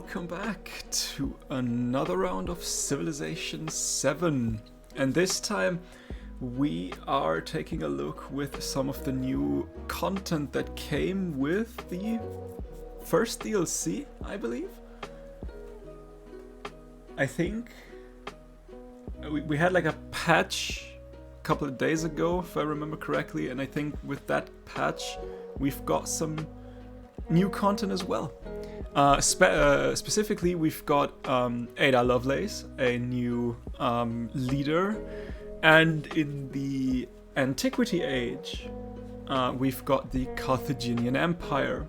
welcome back to another round of Civilization 7. And this time we are taking a look with some of the new content that came with the first DLC, I believe. I think we had like a patch a couple of days ago, if I remember correctly, and I think with that patch we've got some new content as well. Specifically, we've got Ada Lovelace, a new leader, and in the Antiquity Age, we've got the Carthaginian Empire.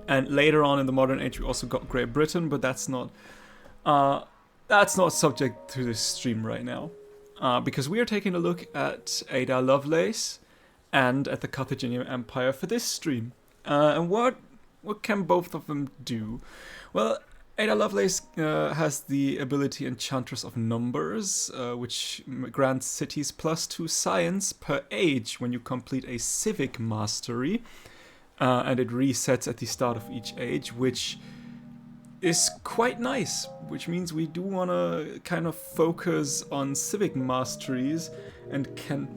And later on in the Modern Age, we also got Great Britain, but that's not subject to this stream right now, because we are taking a look at Ada Lovelace and at the Carthaginian Empire for this stream. And what can both of them do? Well, Ada Lovelace has the ability Enchantress of Numbers, which grants cities +2 science per age when you complete a civic mastery, and it resets at the start of each age, which is quite nice, which means we do want to kind of focus on civic masteries and can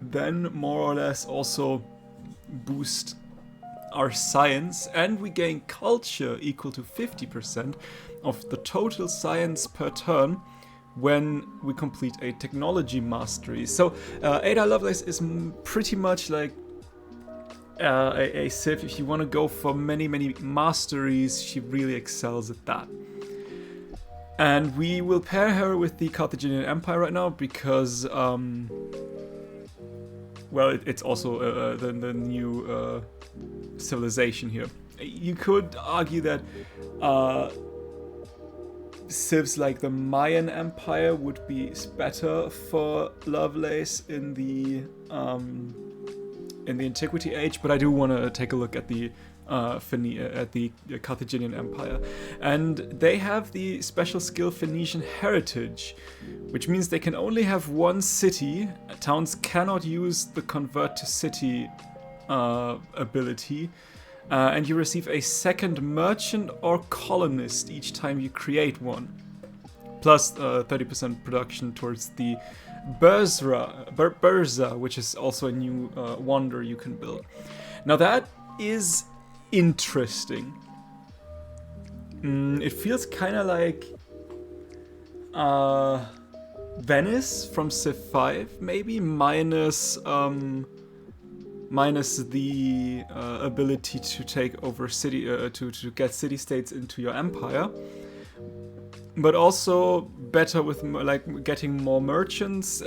then more or less also boost our science, and we gain culture equal to 50% of the total science per turn when we complete a technology mastery. So Ada Lovelace is pretty much like a civ. If you want to go for many masteries, she really excels at that. And we will pair her with the Carthaginian Empire right now because well, it's also the new civilization here. You could argue that civs like the Mayan Empire would be better for Lovelace in the Antiquity Age, but I do want to take a look at the Carthaginian Empire, and they have the special skill Phoenician Heritage, which means they can only have one city. Towns cannot use the Convert to City ability, and you receive a second merchant or colonist each time you create one, plus 30% production towards the Burza, which is also a new wonder you can build. Now that is interesting. It feels kind of like Venice from Civ 5, maybe, minus the ability to take over city, to get city-states into your empire, but also better with like getting more merchants.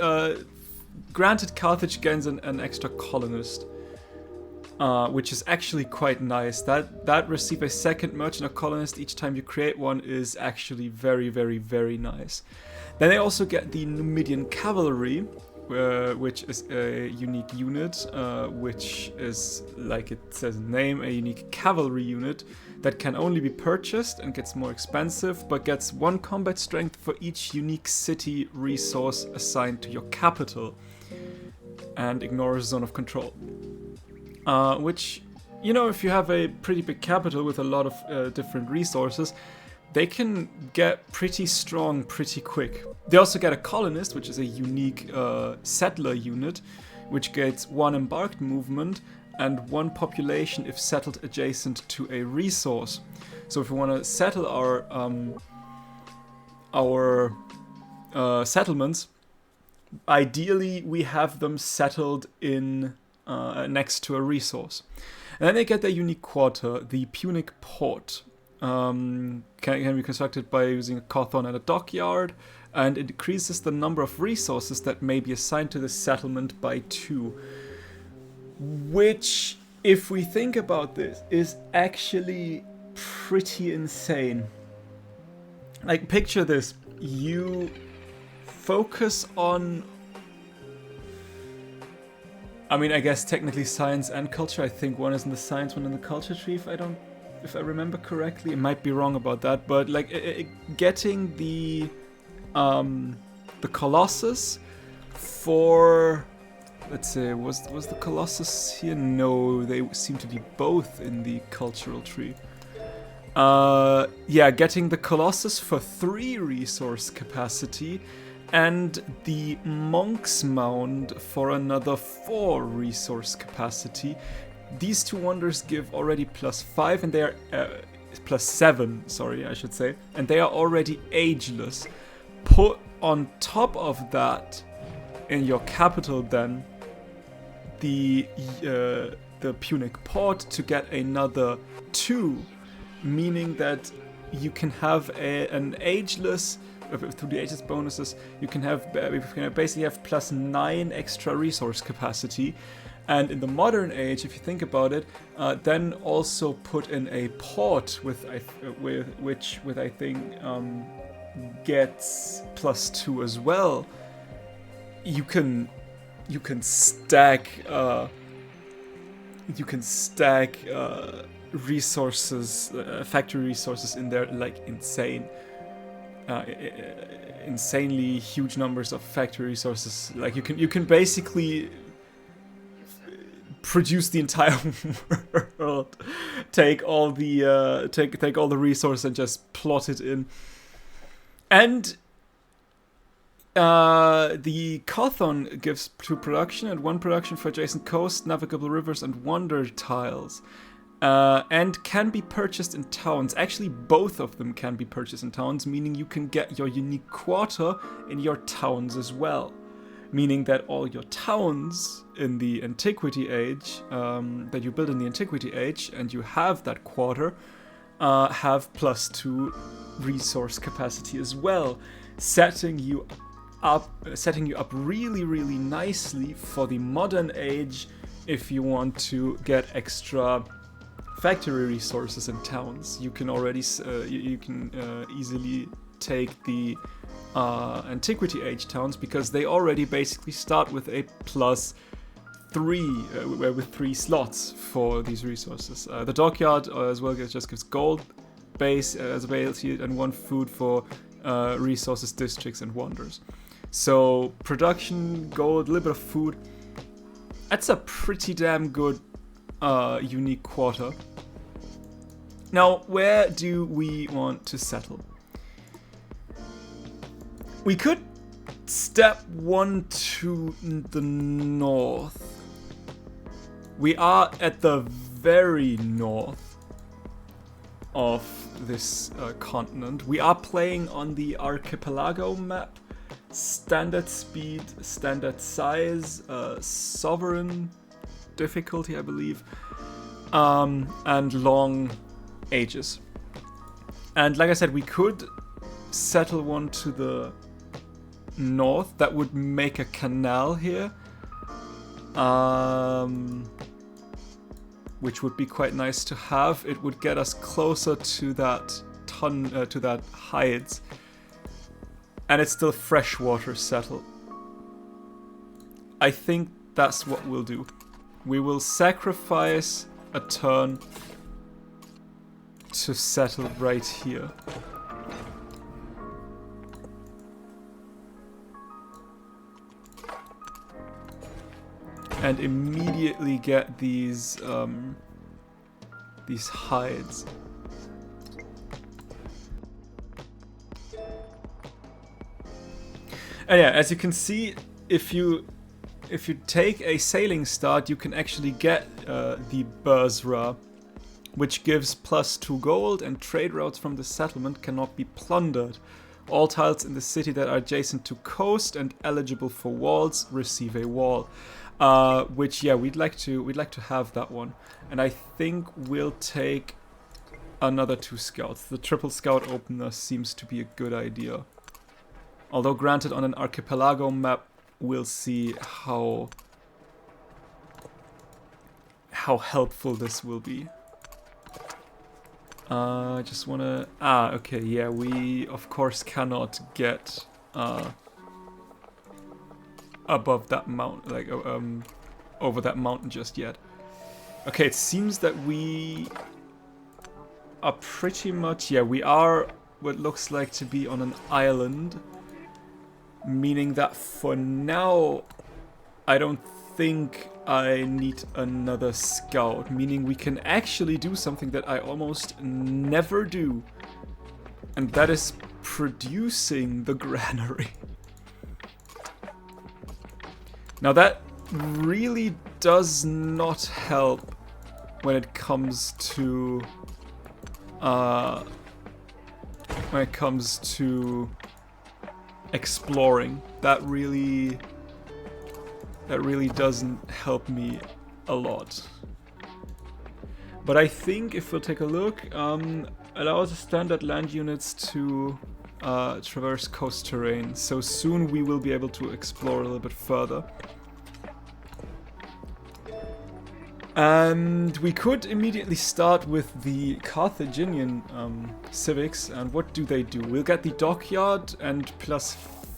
Granted, Carthage gains an extra colonist, which is actually quite nice. That receive a second merchant or colonist each time you create one is actually very nice. Then they also get the Numidian Cavalry, which is a unique unit, which is, like it says in the name, a unique cavalry unit that can only be purchased and gets more expensive, but gets 1 combat strength for each unique city resource assigned to your capital, and ignores zone of control. Which, you know, if you have a pretty big capital with a lot of different resources, they can get pretty strong pretty quick. They also get a colonist, which is a unique settler unit, which gets 1 embarked movement and 1 population if settled adjacent to a resource. So if we want to settle our settlements, ideally we have them settled in next to a resource. And then they get their unique quarter, the Punic Port. Can be constructed by using a Cawthorn and a dockyard, and it decreases the number of resources that may be assigned to the settlement by 2. Which, if we think about this, is actually pretty insane. Like, picture this. You focus on, I mean, I guess technically science and culture. I think one is in the science, one in the culture tree, if I remember correctly. I might be wrong about that, but like getting the Colossus for, let's say, was the Colossus here? No, they seem to be both in the cultural tree. Yeah, getting the Colossus for 3 resource capacity, and the Monk's Mound for another 4 resource capacity. These 2 wonders give already +5, and they are +7, sorry, I should say, and they are already ageless. Put on top of that, in your capital then, the Punic Port to get another 2, meaning that you can have an ageless, through the ageless bonuses, you can basically have +9 extra resource capacity. And in the modern age, if you think about it, then also put in a port which I think gets +2 as well. You can stack resources, factory resources in there like insane. Insanely huge numbers of factory resources. Like you can basically produce the entire world. Take all the resources and just plot it in. And the Cawthon gives 2 production and 1 production for adjacent coast, navigable rivers, and wonder tiles. And can be purchased in towns. Actually, both of them can be purchased in towns, meaning you can get your unique quarter in your towns as well. Meaning that all your towns in the Antiquity Age, that you build in the Antiquity Age, and you have that quarter, have +2 resource capacity as well, setting you up really, really nicely for the modern age if you want to get extra factory resources in towns. You can already easily take the Antiquity Age towns, because they already basically start with a +3 with 3 slots for these resources. The dockyard as well just gives gold base as a base yield and 1 food for resources, districts, and wonders. So production, gold, a little bit of food. That's a pretty damn good unique quarter. Now, where do we want to settle? We could step 1 to the north. We are at the very north of this continent. We are playing on the archipelago map. Standard speed, standard size, sovereign difficulty, I believe, and long ages. And like I said, we could settle 1 to the north. That would make a canal here, which would be quite nice to have. It would get us closer to that hides, and it's still freshwater settle. I think that's what we'll do. We will sacrifice a turn to settle right here. And immediately get these hides. And yeah, as you can see, if you take a sailing start, you can actually get the Burzra, which gives +2 gold, and trade routes from the settlement cannot be plundered. All tiles in the city that are adjacent to coast and eligible for walls receive a wall. Which, yeah, we'd like to have that one. And I think we'll take another 2 scouts. The triple scout opener seems to be a good idea. Although granted, on an archipelago map, we'll see how helpful this will be. I just wanna... okay, yeah, we of course cannot get above that mountain, like over that mountain just yet. Okay, it seems that we are pretty much... yeah, we are what looks like to be on an island. Meaning that for now, I don't think I need another scout, meaning we can actually do something that I almost never do. And that is producing the granary. Now that really does not help when it comes to exploring. That really doesn't help me a lot. But I think if we'll take a look, allows standard land units to traverse coast terrain. So soon we will be able to explore a little bit further. And we could immediately start with the Carthaginian civics. And what do they do? We'll get the dockyard and plus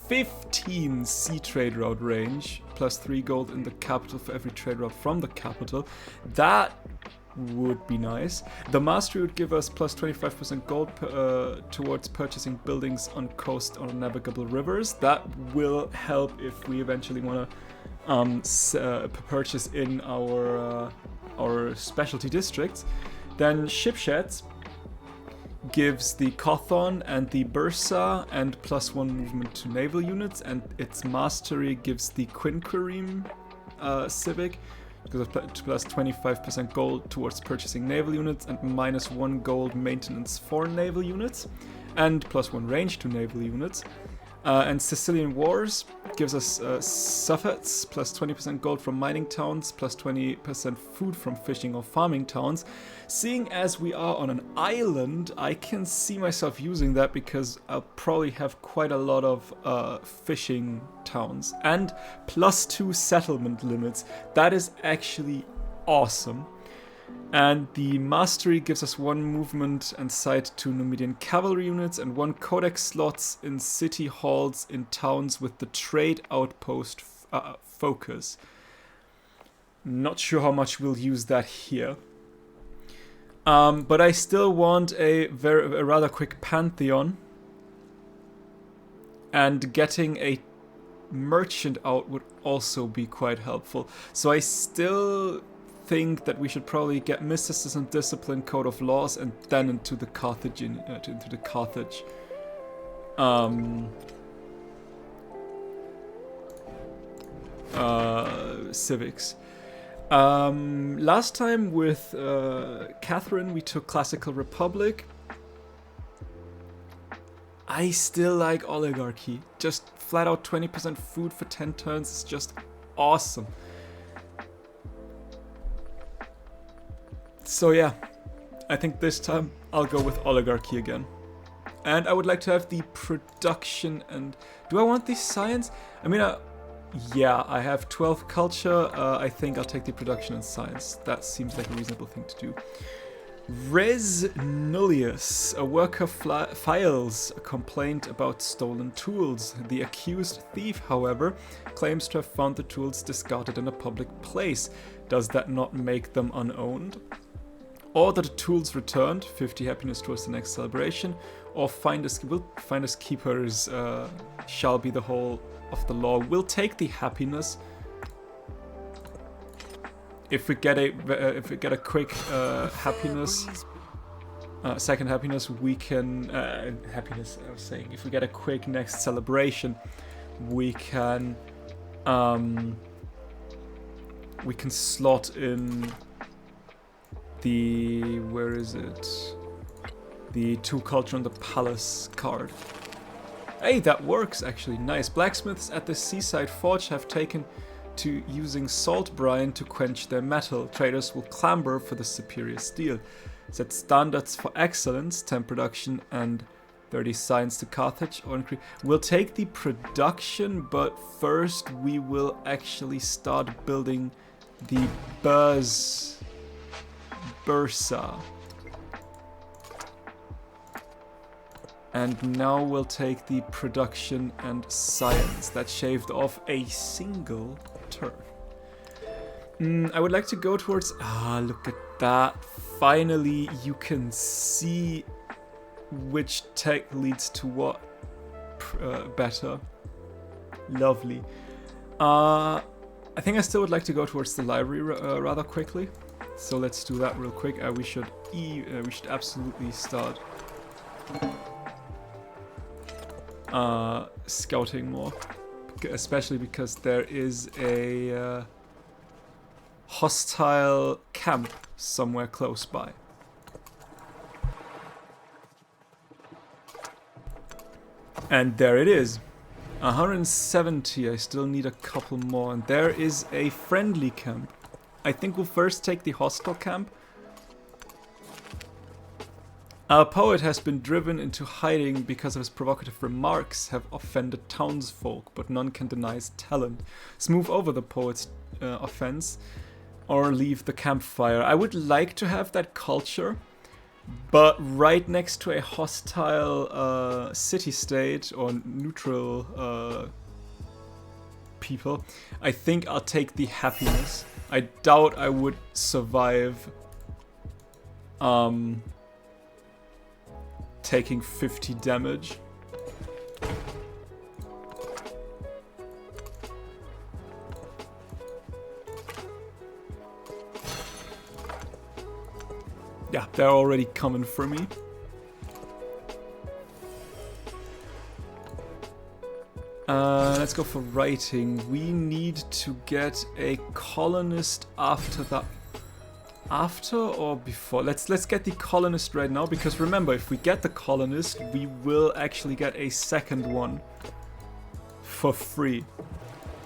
15 sea trade route range, plus 3 gold in the capital for every trade route from the capital. That would be nice. The mastery would give us plus 25% gold towards purchasing buildings on coast or navigable rivers. That will help if we eventually want to purchase in our specialty districts. Then ship sheds gives the Kothon and the Bursa and plus 1 movement to naval units, and its mastery gives the Quinquirim civic because plus 25% gold towards purchasing naval units and minus 1 gold maintenance for naval units and plus 1 range to naval units. And Sicilian Wars gives us Suffets, plus 20% gold from mining towns, plus 20% food from fishing or farming towns. Seeing as we are on an island, I can see myself using that because I'll probably have quite a lot of fishing towns. And plus 2 settlement limits. That is actually awesome. And the mastery gives us 1 movement and sight to Numidian cavalry units and 1 codex slots in city halls in towns with the trade outpost focus. Not sure how much we'll use that here. But I still want a rather quick pantheon. And getting a merchant out would also be quite helpful. So I still think that we should probably get mysticism, discipline, code of laws, and then into the Carthage civics. Last time with Catherine we took Classical Republic. I still like oligarchy. Just flat out 20% food for 10 turns is just awesome. So yeah, I think this time I'll go with oligarchy again. And I would like to have the production and... Do I want the science? I mean, yeah, I have 12 culture. I think I'll take the production and science. That seems like a reasonable thing to do. Res Nullius, a worker files a complaint about stolen tools. The accused thief, however, claims to have found the tools discarded in a public place. Does that not make them unowned? Order the tools returned, 50 happiness towards the next celebration, or finders keepers shall be the whole of the law. We'll take the happiness. If we get a quick happiness, second happiness, we can happiness. I was saying, if we get a quick next celebration, we can slot in the, where is it? The 2 culture on the palace card. Hey, that works actually. Nice. Blacksmiths at the seaside forge have taken to using salt brine to quench their metal. Traders will clamber for the superior steel. Set standards for excellence, 10 production and 30 science to Carthage. We'll take the production, but first we will actually start building the Bursa. And now we'll take the production and science. That shaved off a single turn. I would like to go towards... look at that. Finally, you can see which tech leads to what better. Lovely. I think I still would like to go towards the library rather quickly. So let's do that real quick. We should absolutely start scouting more, especially because there is a hostile camp somewhere close by. And there it is. 170. I still need a couple more. And there is a friendly camp. I think we'll first take the hostile camp. Our poet has been driven into hiding because of his provocative remarks have offended townsfolk, but none can deny his talent. Smooth over the poet's offense or leave the campfire. I would like to have that culture, but right next to a hostile city-state or neutral people, I think I'll take the happiness. I doubt I would survive taking 50 damage. Yeah, they're already coming for me. Let's go for writing. We need to get a colonist after that. After or before? Let's get the colonist right now, because remember, if we get the colonist, we will actually get a second one for free.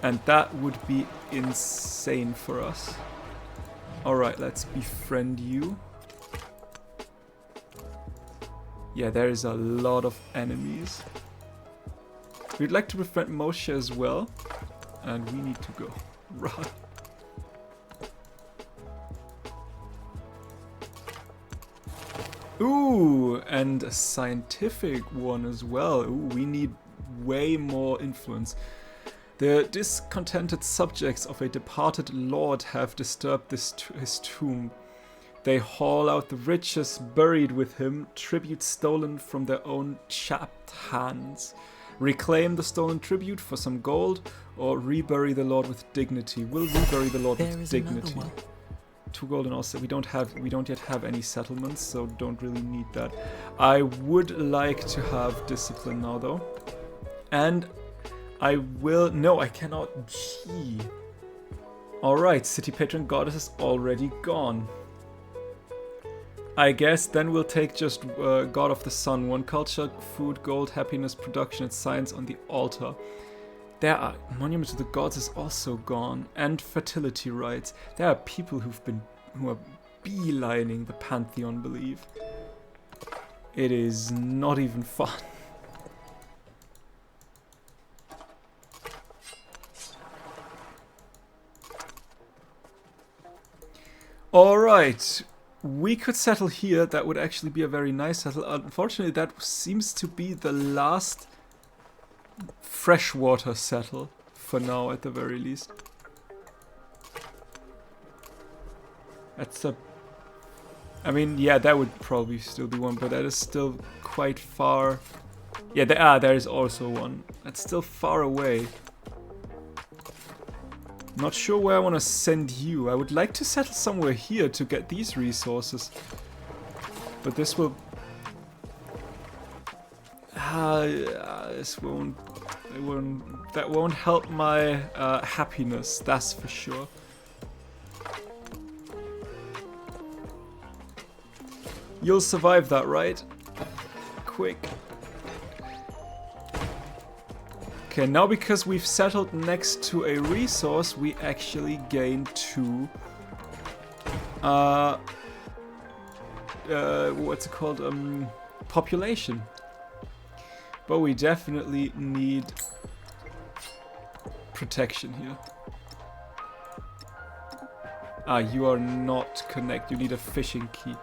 And that would be insane for us. Alright, let's befriend you. Yeah, there is a lot of enemies. We'd like to befriend Moshe as well. And we need to go. Run. Ooh, and a scientific one as well. Ooh, we need way more influence. The discontented subjects of a departed lord have disturbed his tomb. They haul out the riches buried with him, tribute stolen from their own chapped hands. Reclaim the stolen tribute for some gold, or rebury the lord with dignity. We'll rebury the lord with dignity. 2 gold and also we don't yet have any settlements, so don't really need that. I would like to have discipline now though. And I will... No, I cannot. Gee. Alright, city patron goddess is already gone. I guess then we'll take just God of the Sun. 1 culture, food, gold, happiness, production, and science on the altar. There are monument to the gods is also gone, and fertility rites. There are people who are beelining the pantheon, believe. It is not even fun. Alright, we could settle here. That would actually be a very nice settle. Unfortunately, that seems to be the last freshwater settle, for now at the very least. That's a... I mean, yeah, that would probably still be one, but that is still quite far. Yeah, there is also one. That's still far away. Not sure where I want to send you. I would like to settle somewhere here to get these resources. But this will... that won't help my happiness, that's for sure. You'll survive that, right? Quick. Okay, now because we've settled next to a resource, we actually gain 2... what's it called? Population. But we definitely need protection here. You are not connected. You need a fishing key.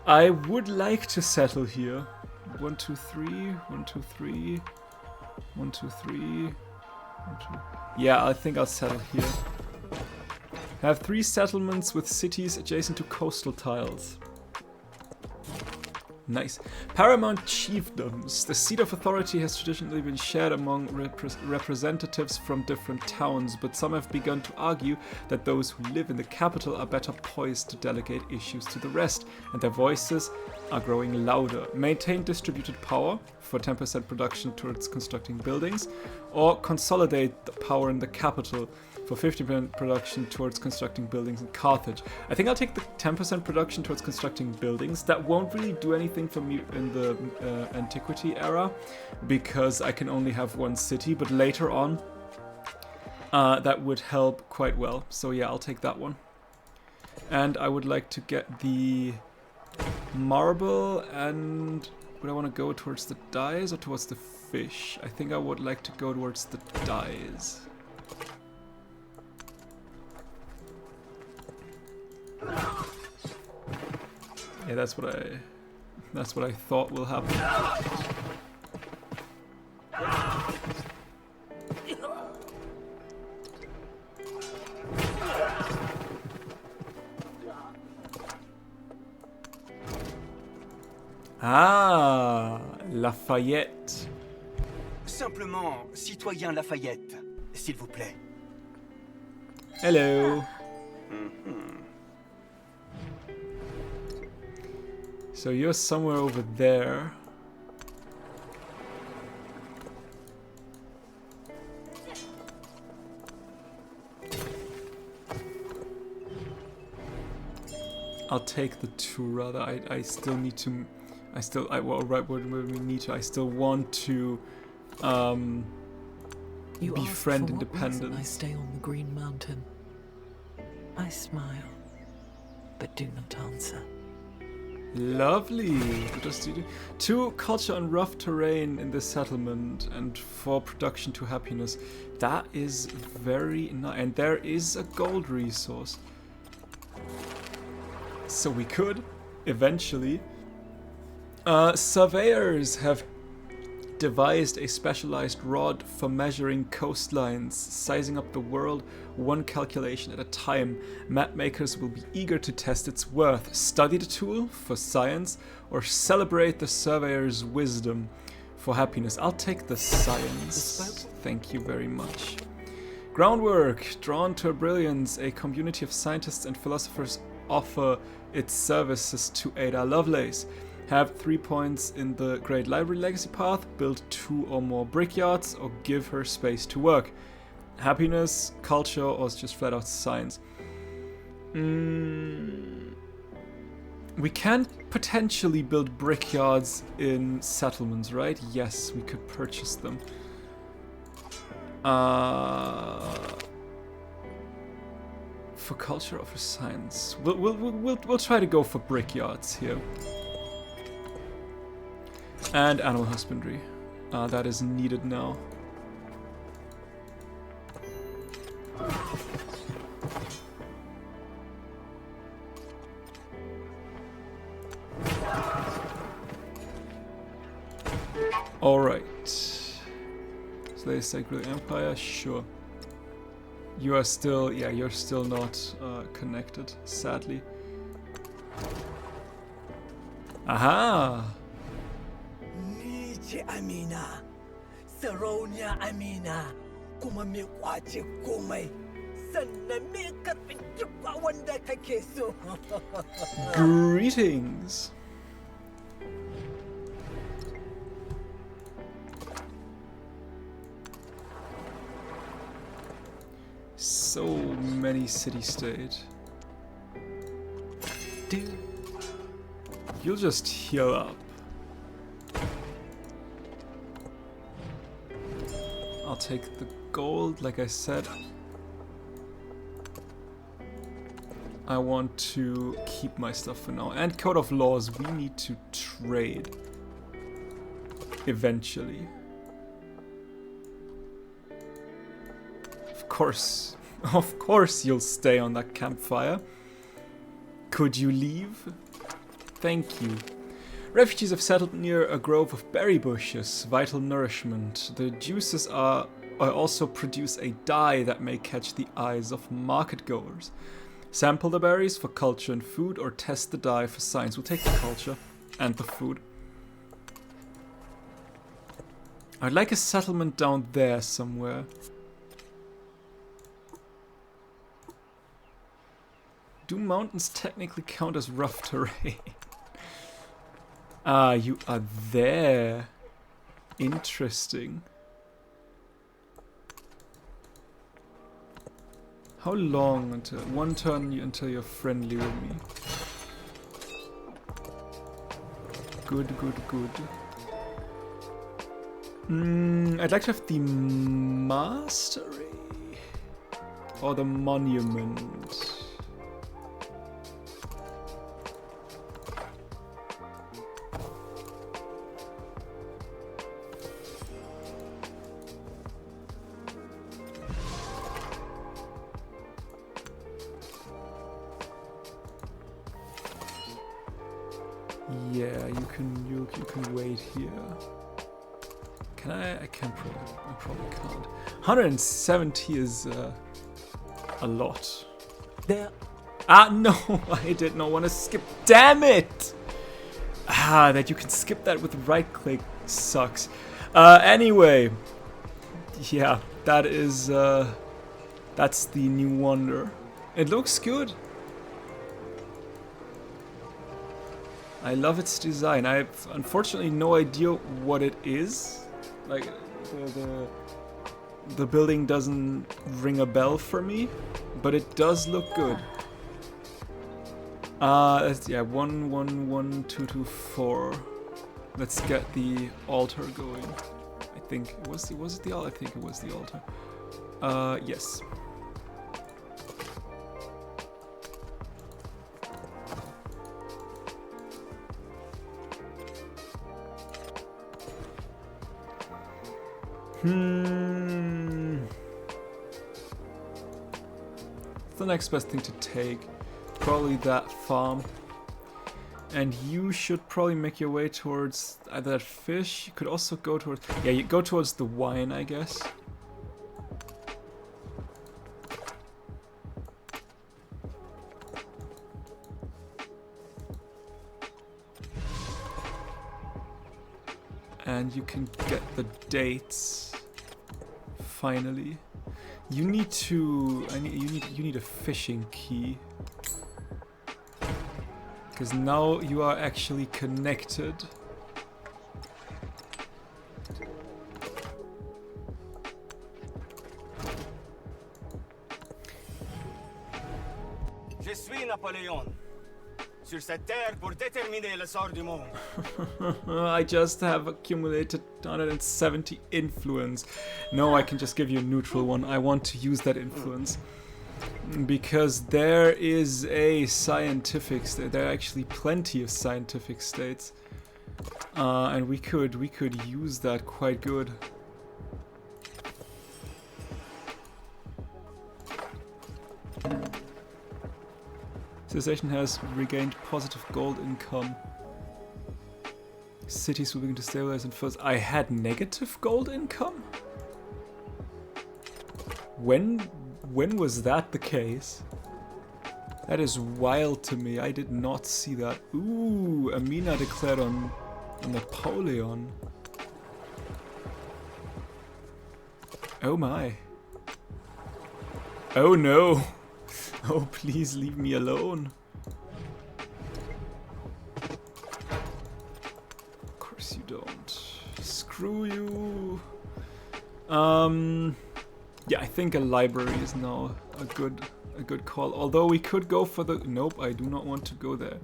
I would like to settle here. 1, 2, 3. 1, 2, 3. 1, 2, 3. 1, 2. Yeah, I think I'll settle here. Have 3 settlements with cities adjacent to coastal tiles. Nice. Paramount chiefdoms. The seat of authority has traditionally been shared among representatives from different towns, but some have begun to argue that those who live in the capital are better poised to delegate issues to the rest, and their voices are growing louder. Maintain distributed power for 10% production towards constructing buildings, or consolidate the power in the capital for 50% production towards constructing buildings in Carthage. I think I'll take the 10% production towards constructing buildings. That won't really do anything for me in the Antiquity era, because I can only have one city, but later on, that would help quite well. So yeah, I'll take that one. And I would like to get the marble, and would I want to go towards the dyes or towards the fish? I think I would like to go towards the dyes. Yeah, that's what I thought will happen. Ah, Lafayette. Simplement, citoyen Lafayette, s'il vous plaît. Hello. So you're somewhere over there. I'll take the two rather. I still need to. Well, right when we need to. I still want to befriend independence. I stay on the Green Mountain. I smile, but do not answer. Lovely. Just 2 culture on rough terrain in this settlement and 4 production to happiness. That is very nice. And there is a gold resource. So we could eventually. Surveyors have devised a specialized rod for measuring coastlines, sizing up the world one calculation at a time. Map makers will be eager to test its worth, study the tool for science, or celebrate the surveyor's wisdom for happiness. I'll take the science. Thank you very much. Groundwork. Drawn to a brilliance, a community of scientists and philosophers offer its services to Ada Lovelace. Have 3 points in the Great Library Legacy path, build 2 or more brickyards, or give her space to work. Happiness, culture, or just flat out science. We can potentially build brickyards in settlements, right? Yes, we could purchase them. For culture or for science? We'll try to go for brickyards here. And animal husbandry. That is needed now. Alright. Slay Sacred Empire, sure. You are still, yeah, you're still not connected, sadly. Aha! Amina, Saronia Amina, kuma me kwace komai, sannan me karɓi duk wanda kake so. Greetings. So many city-state. Dude. You'll just heal up. I'll take the gold, like I said. I want to keep my stuff for now. And Code of Laws, we need to trade. Eventually. Of course you'll stay on that campfire. Could you leave? Thank you. Refugees have settled near a grove of berry bushes, vital nourishment. The juices also produce a dye that may catch the eyes of market goers. Sample the berries for culture and food, or test the dye for science. We'll take the culture. And the food. I'd like a settlement down there somewhere. Do mountains technically count as rough terrain? Ah, you are there. Interesting. How long until... One turn until you're friendly with me. Good, good, good. I'd like to have the mastery. Or the monument. Yeah, you can wait here. Can I? I probably can't. 170 is a lot. There. Ah, no, I did not want to skip. Damn it! Ah, that you can skip that with right click sucks. Anyway, yeah, that is that's the new wonder. It looks good. I love its design. I have unfortunately no idea what it is. Like the building doesn't ring a bell for me, but it does look good. Yeah, 1 1 1 2 2 4. Let's get the altar going. I think was it the altar? I think it was the altar. Yes. What's the next best thing to take? Probably that farm. And you should probably make your way towards either that fish. You could also go towards... Yeah, you go towards the wine, I guess. And you can get the dates. Finally. You need to... You need a fishing key. Because now you are actually connected. Je suis Napoléon. Sur cette terre pour déterminer le sort du monde. I just have accumulated 170 influence. No, I can just give you a neutral one. I want to use that influence. Because there is a scientific state. There are actually plenty of scientific states. And we could use that quite good. Civilization has regained positive gold income. Cities will begin to stabilize and first. I had negative gold income? When was that the case? That is wild to me. I did not see that. Ooh, Amina declared on Napoleon. Oh my. Oh no. Oh, please leave me alone. Of course you don't. Screw you. Yeah, I think a library is now a good call. Although we could go for the... Nope, I do not want to go there.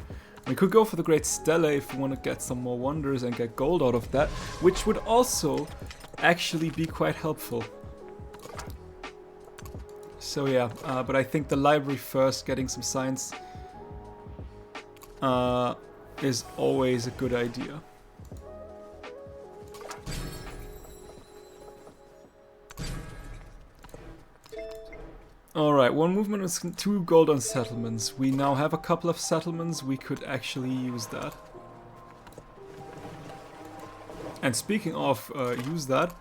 We could go for the Great Stele if we want to get some more wonders and get gold out of that, which would also actually be quite helpful. So yeah, but I think the library first, getting some science, is always a good idea. Alright, one movement was 2 gold on settlements. We now have a couple of settlements, we could actually use that. And speaking of use that,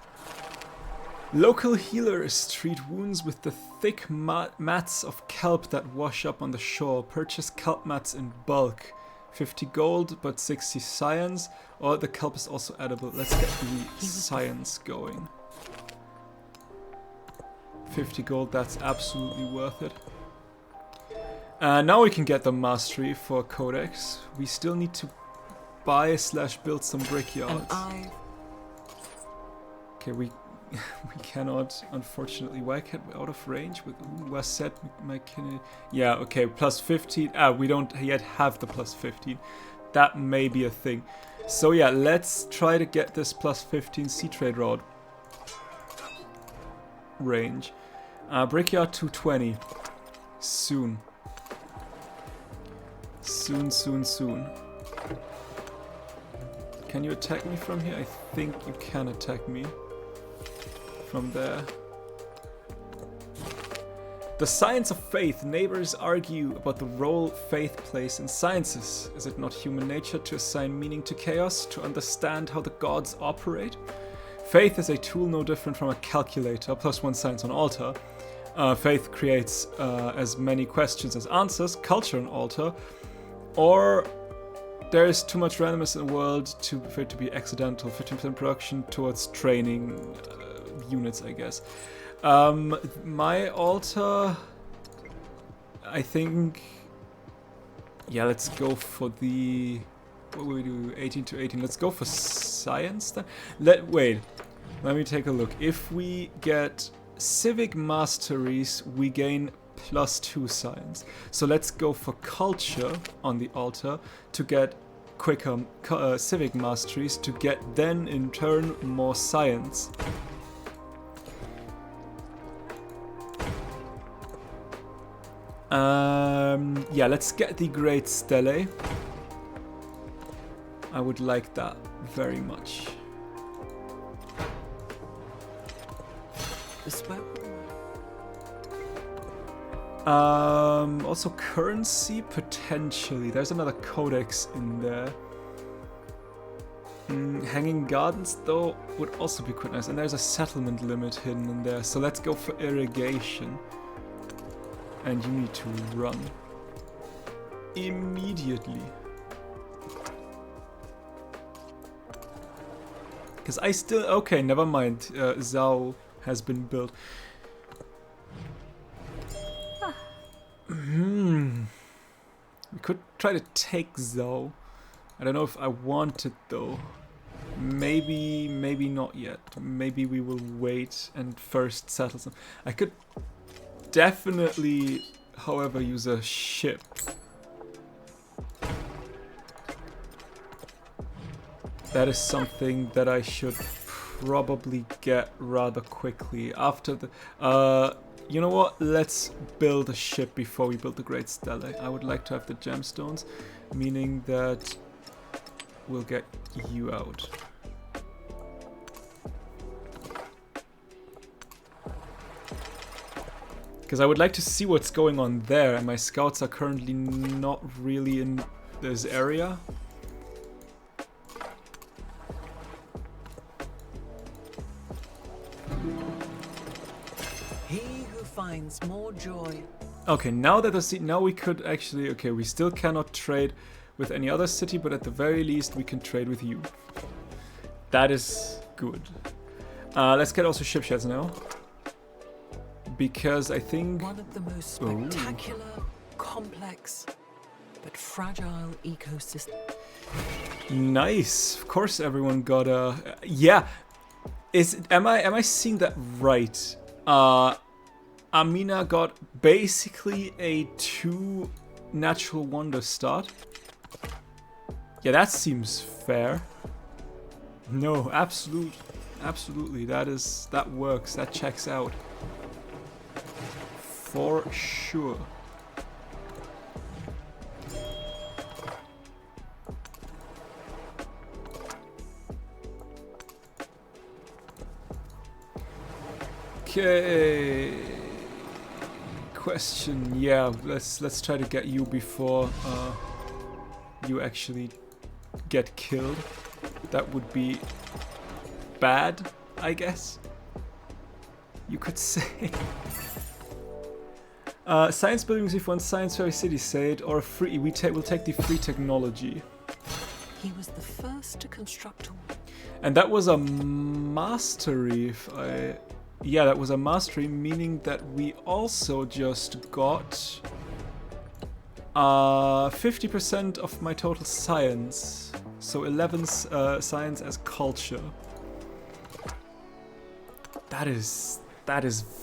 local healers treat wounds with the thick mats of kelp that wash up on the shore. Purchase kelp mats in bulk. 50 gold, but 60 science. Or the kelp is also edible. Let's get the science going. 50 gold, that's absolutely worth it. Now we can get the mastery for Codex. We still need to buy / build some brickyards. Okay, we cannot, unfortunately. Why can't we out of range with was set my kin? Yeah, okay, plus 15. We don't yet have the plus 15. That may be a thing. So yeah, let's try to get this plus 15 sea trade route range. Brickyard 220. Soon. Soon. Can you attack me from here? I think you can attack me from there. The science of faith. Neighbors argue about the role faith plays in sciences. Is it not human nature to assign meaning to chaos, to understand how the gods operate? Faith is a tool no different from a calculator, plus 1 science on altar. Faith creates as many questions as answers, culture on altar, or there is too much randomness in the world for it to be accidental. 15% production towards training units, I guess. My altar, I think, yeah, let's go for the, what will we do, 18 to 18, let's go for science then. Wait, let me take a look. If we get civic masteries, we gain plus 2 science. So let's go for culture on the altar to get quicker civic masteries, to get then in turn more science. Yeah, let's get the Great Stele. I would like that very much. Also currency, potentially. There's another codex in there. Hanging gardens, though, would also be quite nice. And there's a settlement limit hidden in there. So let's go for irrigation. And you need to run. Immediately. Because I still... Okay, never mind. Zhao has been built. We could try to take Zhao. I don't know if I want it though. Maybe not yet. Maybe we will wait and first settle some. I could definitely, however, use a ship. That is something that I should probably get rather quickly after the... you know what? Let's build a ship before we build the Great Stele. I would like to have the gemstones, meaning that we'll get you out. Because I would like to see what's going on there, and my scouts are currently not really in this area. Finds more joy. Okay, now that now we could actually, okay, we still cannot trade with any other city, but at the very least we can trade with you. That is good. Let's get also ship sheds now, because I think one of the most spectacular, complex, but fragile ecosystem. Nice. Of course, everyone got a yeah. Am I seeing that right? Amina got basically a 2 natural wonder start. Yeah, that seems fair. No, absolutely. That works. That checks out. For sure. Okay. Question, yeah, let's try to get you before you actually get killed. That would be bad, I guess you could say. Science buildings if one science fairy city said, or free. We'll take the free technology. He was the first to construct a... And that was a mastery, yeah, that was a mastery, meaning that we also just got 50% of my total science. So 11 science as culture. That is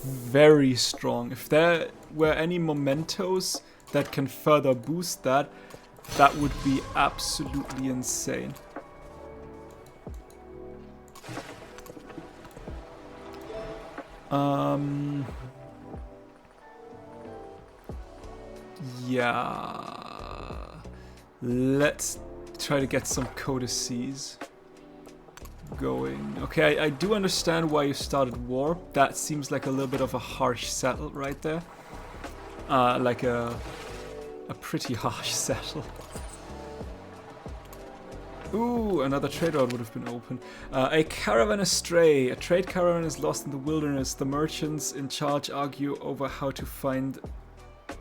very strong. If there were any mementos that can further boost that, that would be absolutely insane. Yeah. Let's try to get some codices going. Okay, I do understand why you started war. That seems like a little bit of a harsh settle right there. Like a pretty harsh settle. Ooh, another trade route would have been open. A caravan astray. A trade caravan is lost in the wilderness. The merchants in charge argue over how to find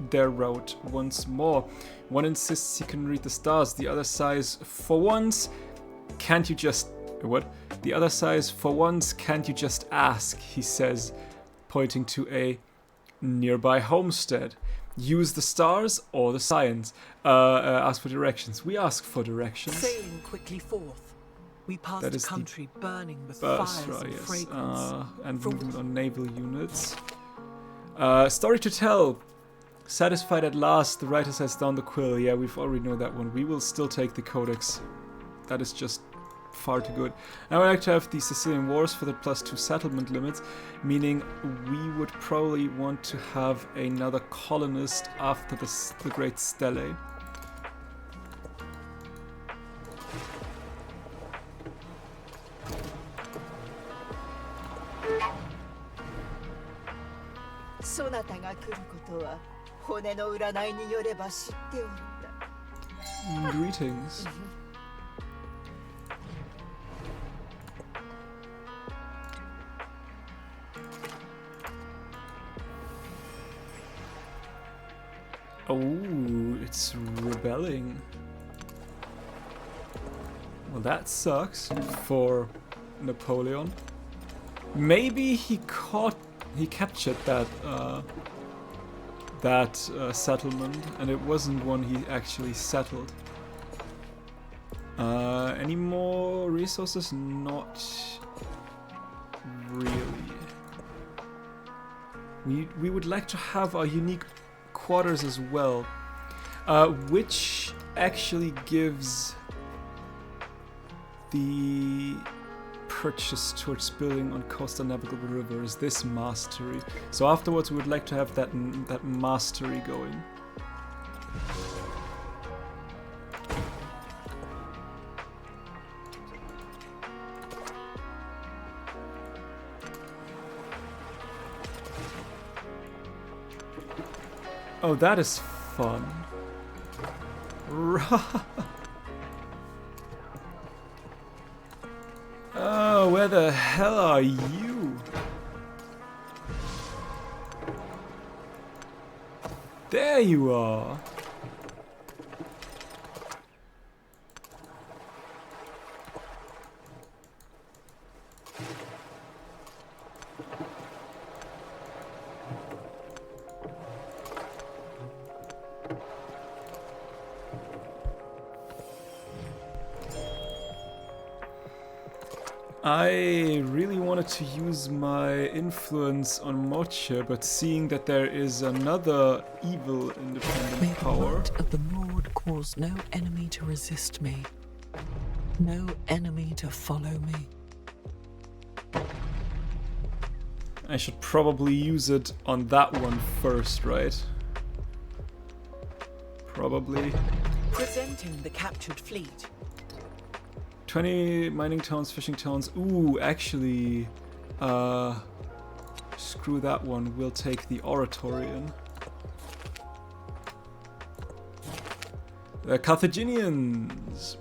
their route once more. One insists he can read the stars. The other sighs, for once, can't you just... What? The other sighs, for once, can't you just ask, he says, pointing to a nearby homestead. Use the stars or the science. Ask for directions. We ask for directions. Sailing quickly forth, we passed That a is the country burning with fires and yes. fragrance. And movement on naval units. Story to tell. Satisfied at last, the writer sets down the quill. Yeah, we've already know that one. We will still take the codex. That is just far too good. I would like to have the Sicilian Wars for the +2 settlement limits, meaning we would probably want to have another colonist after the Great Stele. Greetings. Oh, it's rebelling. Well, that sucks for Napoleon. Maybe he captured that settlement, and it wasn't one he actually settled. Any more resources? Not really. We would like to have our unique quarters as well, which actually gives the purchase towards building on coastal navigable rivers this mastery. So afterwards we would like to have that mastery going. Oh, that is fun. Oh, where the hell are you? There you are. I really wanted to use my influence on Moche, but seeing that there is another evil independent May the power... might of the Lord cause no enemy to resist me, no enemy to follow me. I should probably use it on that one first, right? Probably. Presenting the captured fleet. 20 mining towns, fishing towns. Ooh, actually, screw that one. We'll take the Oratorian. The Carthaginians.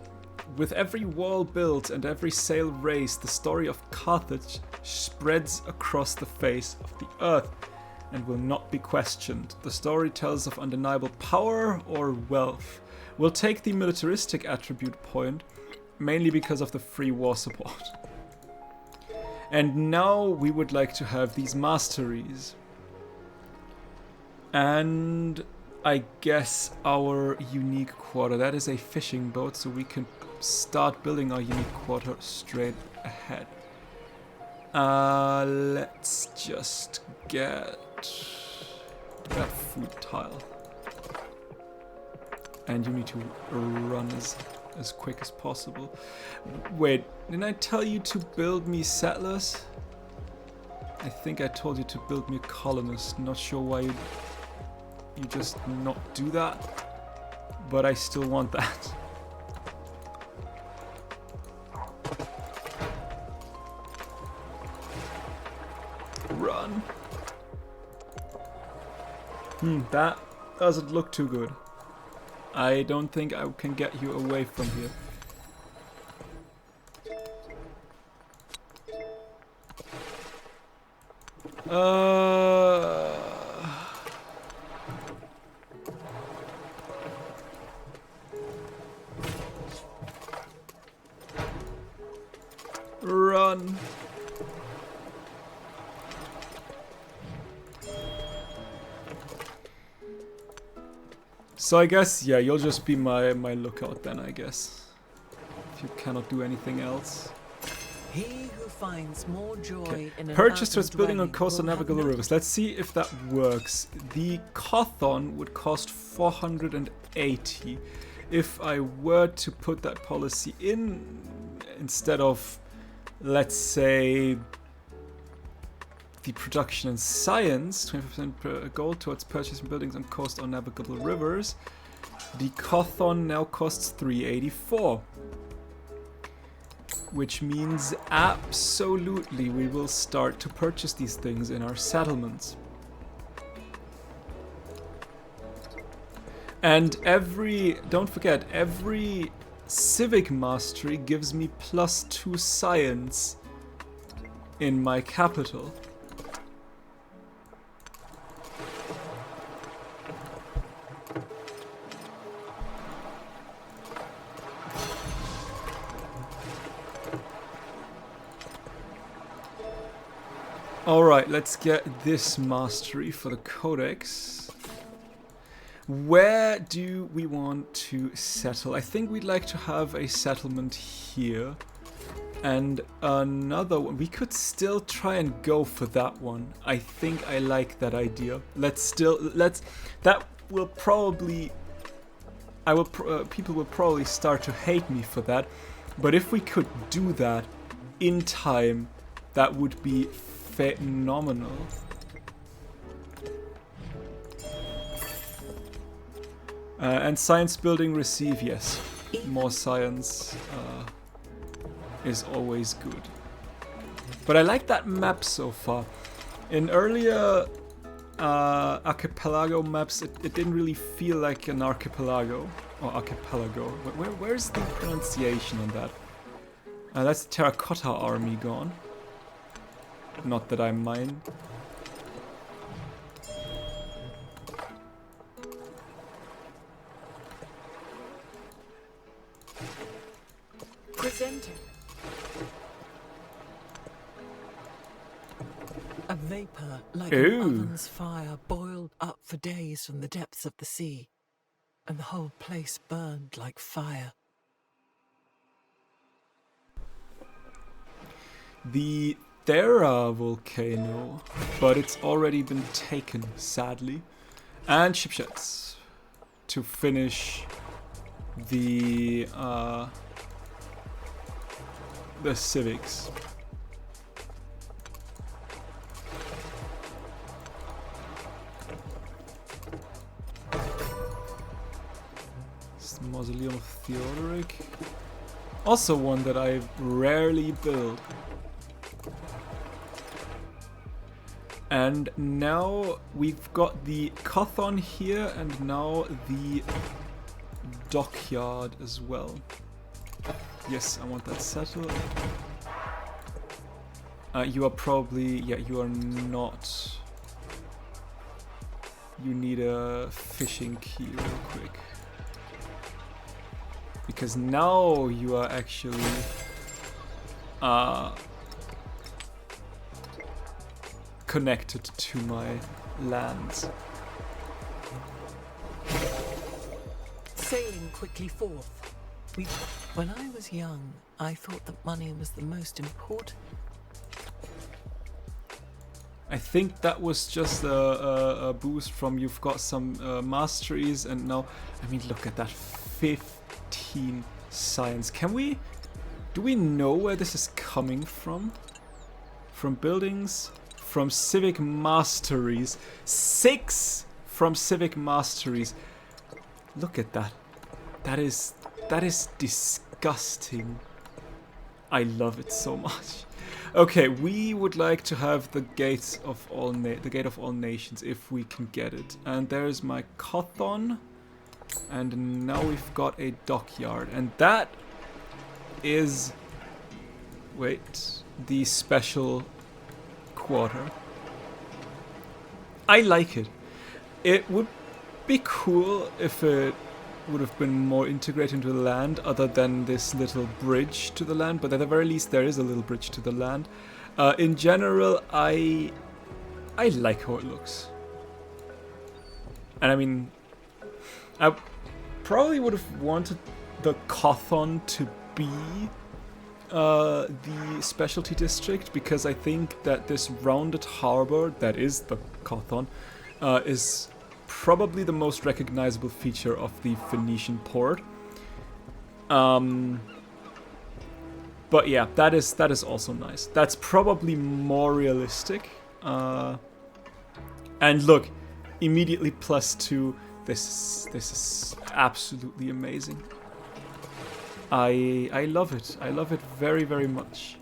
With every wall built and every sail raised, the story of Carthage spreads across the face of the earth. and will not be questioned. The story tells of undeniable power or wealth. We'll take the militaristic attribute point, mainly because of the free war support. And now we would like to have these masteries. And I guess our unique quarter. That is a fishing boat, so we can start building our unique quarter straight ahead. Let's just get that food tile. And you need to run as quick as possible. Wait, didn't I tell you to build me settlers? I think I told you to build me a colonist. Not sure why you just not do that, but I still want that. Run. That doesn't look too good. I don't think I can get you away from here. Run. So I guess, yeah, you'll just be my lookout then, I guess. If you cannot do anything else. He who finds more joy in an Purchase urban its building on dwelling coastal will have navigable no- rivers. Let's see if that works. The Cothon would cost 480. If I were to put that policy in instead of, let's say, the production and science, 25% gold towards purchasing buildings on coast or navigable rivers, the Cothon now costs 384. Which means absolutely we will start to purchase these things in our settlements. And don't forget, every civic mastery gives me +2 science in my capital. Alright, let's get this mastery for the codex. Where do we want to settle? I think we'd like to have a settlement here. And another one. We could still try and go for that one. I think I like that idea. That will probably... people will probably start to hate me for that. But if we could do that in time, that would be phenomenal. And science building receive, yes. More science is always good. But I like that map so far. In earlier archipelago maps, it didn't really feel like an archipelago. Or archipelago. Where's the pronunciation on that? That's the terracotta army gone. Not that I mind. Presenting. A vapor like an oven's fire boiled up for days from the depths of the sea, and the whole place burned like fire. The Thera volcano, but it's already been taken, sadly. And shipsheds to finish the civics. It's the Mausoleum of Theodoric. Also one that I rarely build. And now we've got the Cothon here, and now the dockyard as well. Yes, I want that settled. You are probably... yeah, you are not you need a fishing key real quick. Because now you are actually connected to my lands. Sailing quickly forth. When I was young, I thought that money was the most important. I think that was just a boost from you've got some masteries, and now, I mean, look at that, 15 science. Do we know where this is coming from? From buildings? From civic masteries. 6 from civic masteries. Look at that. That is disgusting. I love it so much. Okay, we would like to have the gate of all nations if we can get it. And there's my Kothon. And now we've got a dockyard. And that is, wait, the special quarter. I like it. It would be cool if it would have been more integrated into the land other than this little bridge to the land, but at the very least there is a little bridge to the land. In general, I like how it looks. And I mean, I probably would have wanted the Kothon to be the specialty district, because I think that this rounded harbor that is the Kothon is probably the most recognizable feature of the Phoenician port. But yeah, that is also nice. That's probably more realistic. And look, immediately +2. This is absolutely amazing. I love it. I love it very, very much.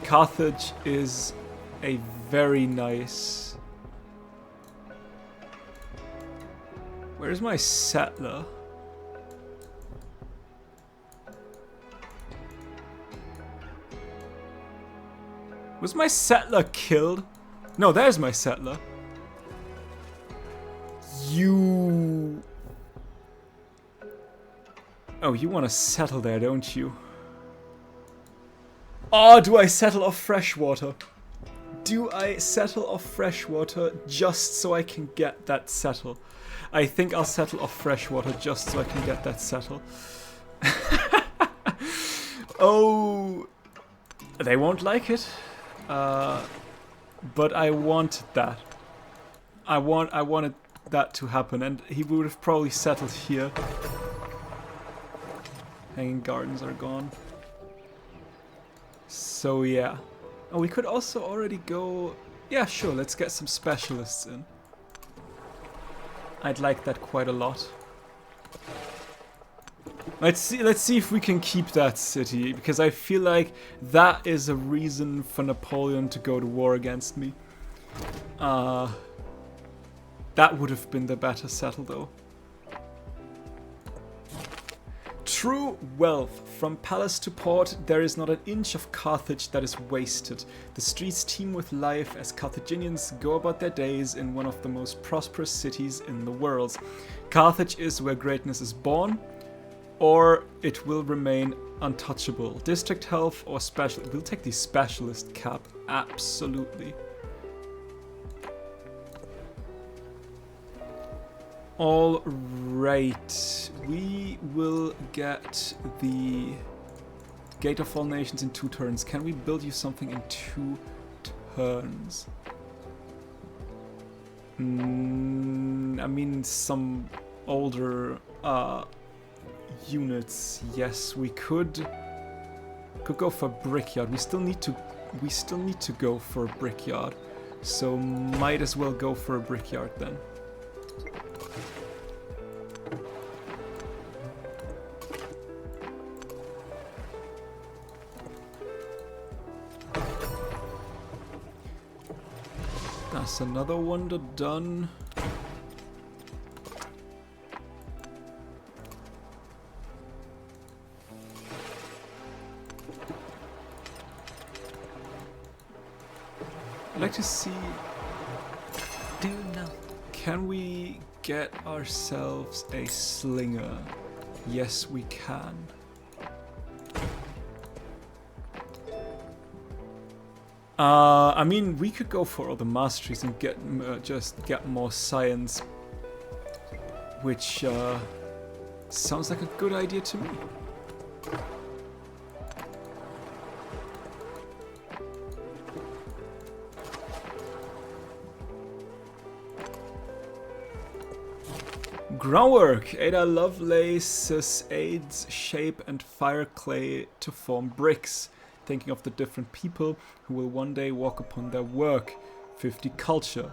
Carthage is a very nice. Where's my settler? Was my settler killed? No, there's my settler. You... Oh, you want to settle there, don't you? Oh, do I settle off freshwater? Do I settle off freshwater just so I can get that settle? I think I'll settle off freshwater just so I can get that settle. Oh, they won't like it. But I wanted that. I wanted that to happen, and he would have probably settled here. Hanging Gardens are gone. So yeah. Oh, we could also already go... Yeah, sure, let's get some specialists in. I'd like that quite a lot. Let's see if we can keep that city, because I feel like that is a reason for Napoleon to go to war against me. That would have been the better settle, though. True wealth. From palace to port, there is not an inch of Carthage that is wasted. The streets teem with life as Carthaginians go about their days in one of the most prosperous cities in the world. Carthage is where greatness is born, or it will remain untouchable. District health or special... We'll take the specialist cap, absolutely. All right, we will get the Gate of All Nations in 2 turns. Can we build you something in 2 turns? I mean, some older units. Yes, we could go for Brickyard. We still need to go for a Brickyard, so might as well go for a Brickyard then. That's another wonder done. I'd like to see can we get ourselves a slinger? Yes, we can. I mean, we could go for all the masteries and get just get more science, which sounds like a good idea to me. Groundwork. Ada Lovelace aids shape and fire clay to form bricks, thinking of the different people who will one day walk upon their work. 50 culture.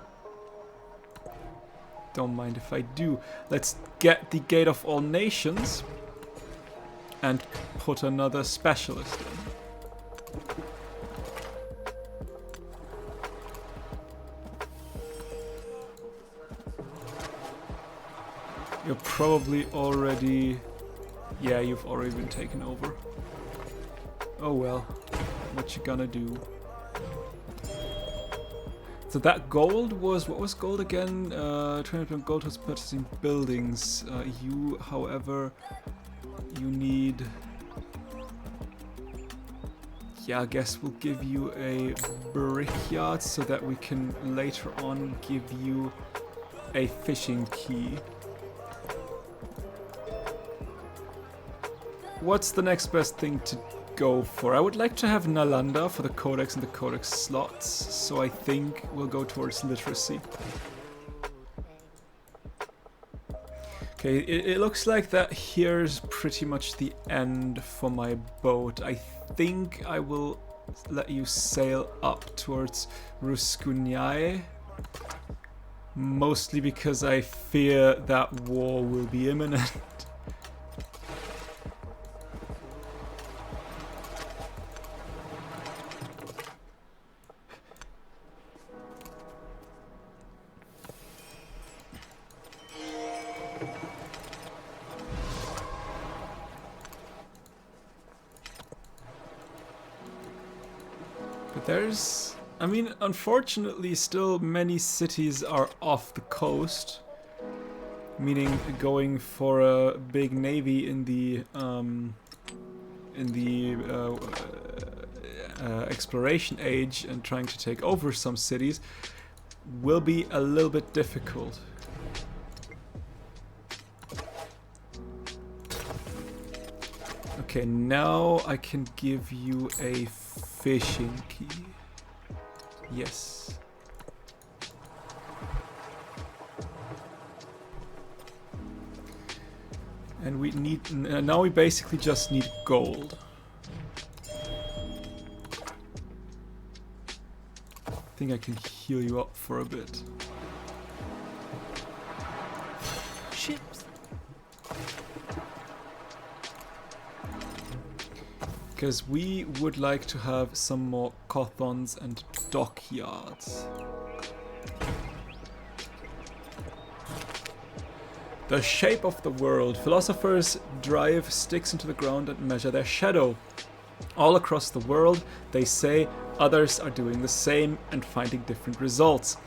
Don't mind if I do. Let's get the Gate of All Nations and put another specialist in. You're probably already... Yeah, you've already been taken over. Oh well, what you gonna do? So that gold was... What was gold again? 20% gold was purchasing buildings. You, however, you need... Yeah, I guess we'll give you a brickyard so that we can later on give you a fishing key. What's the next best thing to go for? I would like to have Nalanda for the codex and the codex slots, so I think we'll go towards literacy. Okay, it looks like that here's pretty much the end for my boat. I think I will let you sail up towards Ruskunyai, mostly because I fear that war will be imminent. There's, I mean, unfortunately still many cities are off the coast, meaning going for a big navy in the exploration age and trying to take over some cities will be a little bit difficult. Okay, now I can give you a fishing key. Yes. And we need... now we basically just need gold. I think I can heal you up for a bit. Ships. Because we would like to have some more Kothons and dockyards. The shape of the world. Philosophers drive sticks into the ground and measure their shadow. All across the world, they say others are doing the same and finding different results.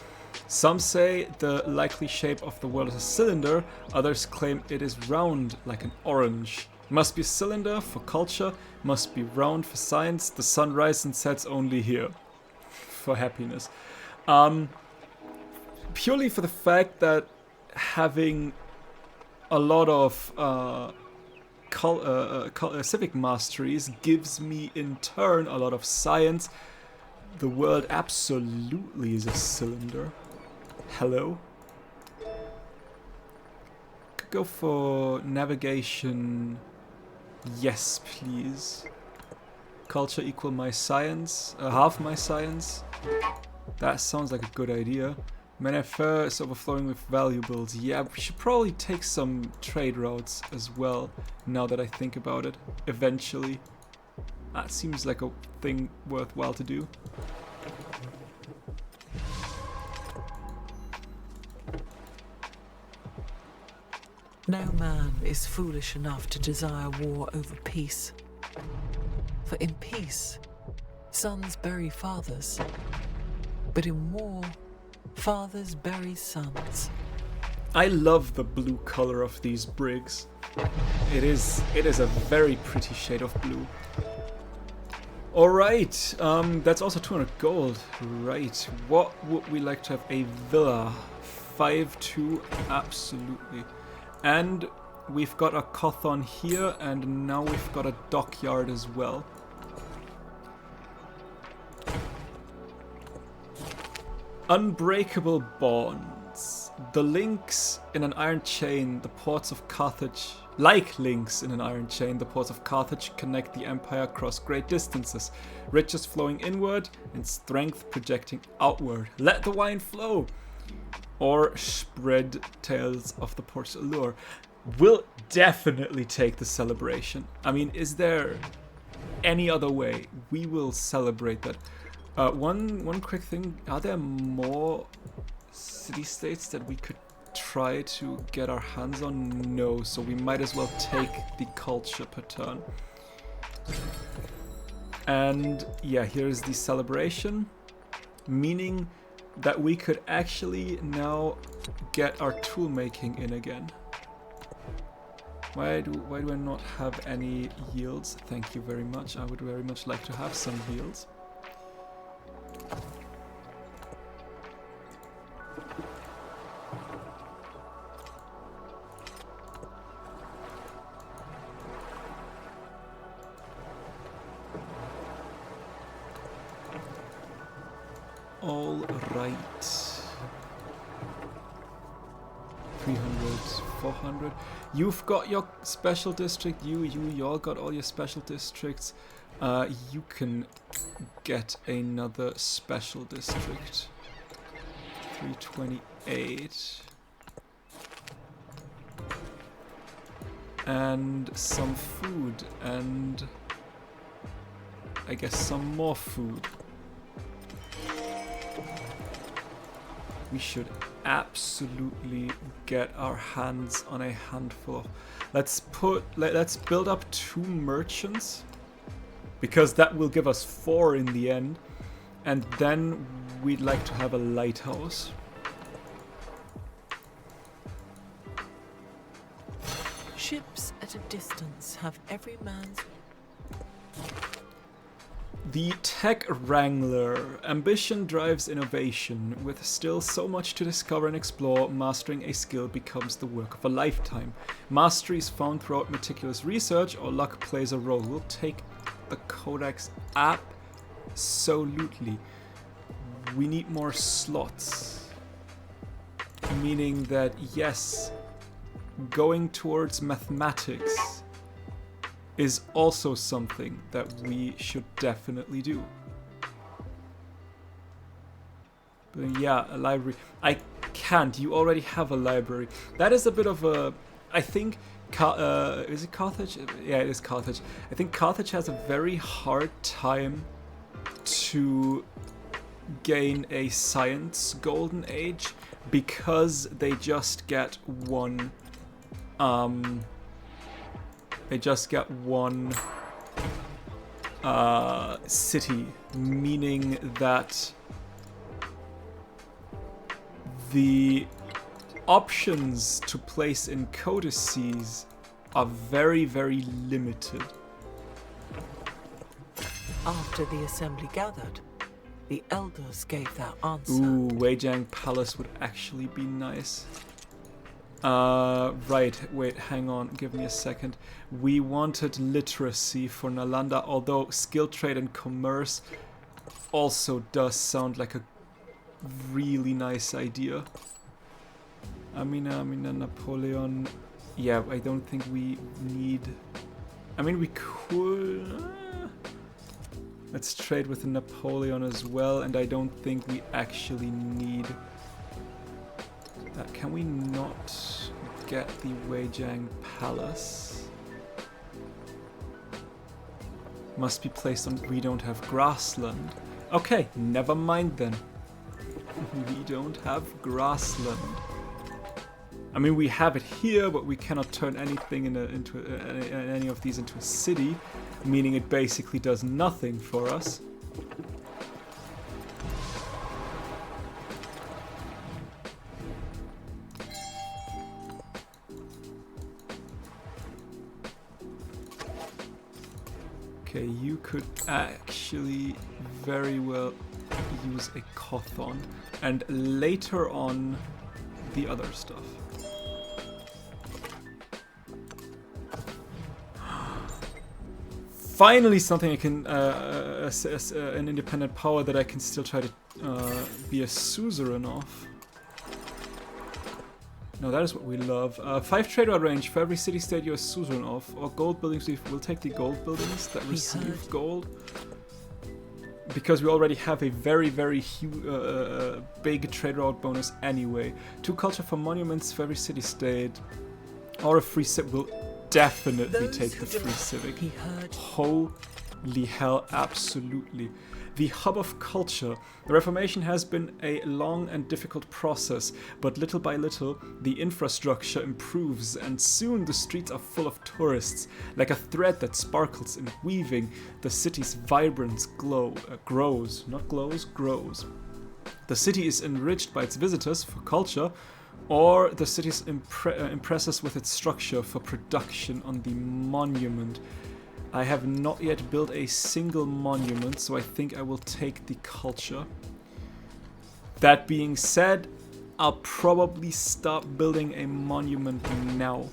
Some say the likely shape of the world is a cylinder, others claim it is round like an orange. Must be a cylinder for culture, must be round for science, the sun rises and sets only here for happiness. Purely for the fact that having a lot of civic masteries gives me in turn a lot of science. The world absolutely is a cylinder. Hello? Could go for navigation. Yes, please. Culture equal my science, half my science. That sounds like a good idea. Menefer is overflowing with valuables. Yeah, we should probably take some trade routes as well, now that I think about it. Eventually. That seems like a thing worthwhile to do. No man is foolish enough to desire war over peace. For in peace, sons bury fathers. But in war, fathers bury sons. I love the blue color of these brigs. It is a very pretty shade of blue. Alright, that's also 200 gold. Right, what would we like to have? A villa. 5-2, absolutely. And we've got a Kothon here, and now we've got a dockyard as well. Unbreakable bonds. The links in an iron chain, the ports of Carthage, like links in an iron chain, the ports of Carthage connect the empire across great distances, riches flowing inward and strength projecting outward. Let the wine flow! Or spread tales of the port's allure. We'll definitely take the celebration. I mean, is there any other way? We will celebrate that. One quick thing, are there more city-states that we could try to get our hands on? No, so we might as well take the culture per turn. And yeah, here's the celebration, meaning that we could actually now get our tool making in again. Why do I not have any yields? Thank you very much. I would very much like to have some yields. All right. 300, 400. You've got your special district. You all got all your special districts. You can get another special district. 328. And some food, and I guess some more food. We should absolutely get our hands on a handful. Let's build up 2 merchants, because that will give us 4 in the end, and then we'd like to have a lighthouse. Ships at a distance have every man's... The Tech Wrangler. Ambition drives innovation. With still so much to discover and explore, mastering a skill becomes the work of a lifetime. Mastery is found throughout meticulous research, or luck plays a role. We'll take the Codex absolutely. We need more slots. Meaning that, yes, going towards mathematics is also something that we should definitely do. But yeah, a library. I can't. You already have a library. That is a bit of a... I think... is it Carthage? Yeah, it is Carthage. I think Carthage has a very hard time to gain a science golden age, because they just get one... They just get one city, meaning that the options to place in codices are very, very limited. After the assembly gathered, the elders gave their answer. Ooh, Weijiang Palace would actually be nice. Right, wait, hang on, give me a second. We wanted literacy for Nalanda, although skill trade and commerce also does sound like a really nice idea. Amina, Napoleon. Yeah, I don't think we need... I mean, we could... Let's trade with Napoleon as well, and I don't think we actually need... Can we not get the Weijiang Palace? Must be placed on... We don't have grassland. Okay, never mind then. We don't have grassland. I mean, we have it here, but we cannot turn anything into any of these into a city, meaning it basically does nothing for us. you could actually very well use a Kothon, and later on the other stuff. Finally, something I can an independent power that I can still try to be a suzerain of. No, that is what we love. 5 trade route range for every city-state you're a suzerain of, or gold buildings. We'll take the gold buildings that receive gold, because we already have a very, very big trade route bonus anyway. 2 culture for monuments for every city-state, or a free civic. We'll definitely take the free civic. Holy hell, absolutely. The hub of culture. The Reformation has been a long and difficult process, but little by little, the infrastructure improves, and soon the streets are full of tourists. Like a thread that sparkles in weaving, the city's vibrance grows. Not glows, grows. The city is enriched by its visitors for culture, or the city impresses with its structure for production on the monument. I have not yet built a single monument, so I think I will take the culture. That being said, I'll probably start building a monument now.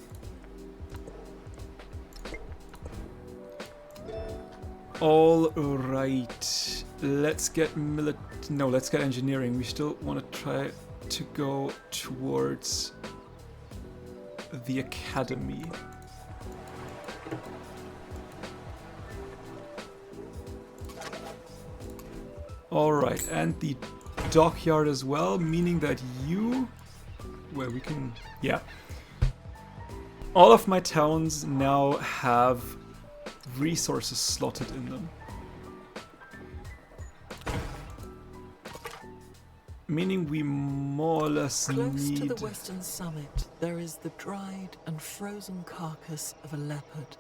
All right, let's get let's get engineering. We still want to try to go towards the academy. Alright, and the dockyard as well, meaning that we can, yeah. All of my towns now have resources slotted in them. Meaning we more or less Close need... to the western summit, there is the dried and frozen carcass of a leopard.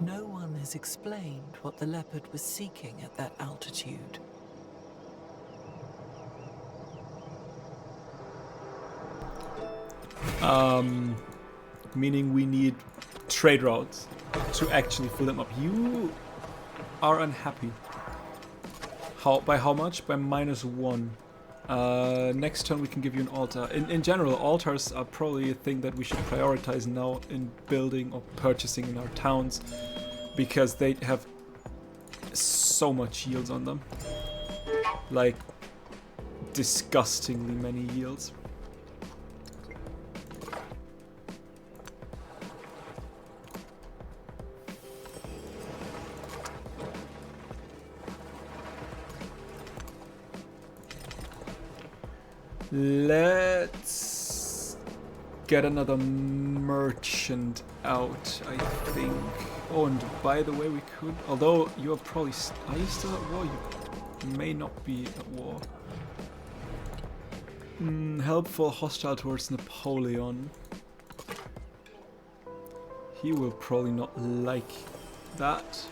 No one has explained what the leopard was seeking at that altitude. Meaning we need trade routes to actually fill them up. You are unhappy. By how much? By -1. Next turn we can give you an altar. In general, altars are probably a thing that we should prioritize now in building or purchasing in our towns, because they have so much yields on them. Like, disgustingly many yields. Let's get another merchant out, I think. Oh, and by the way, we could... Although you're probably... Are you still at war? You may not be at war. Helpful, hostile towards Napoleon. He will probably not like that.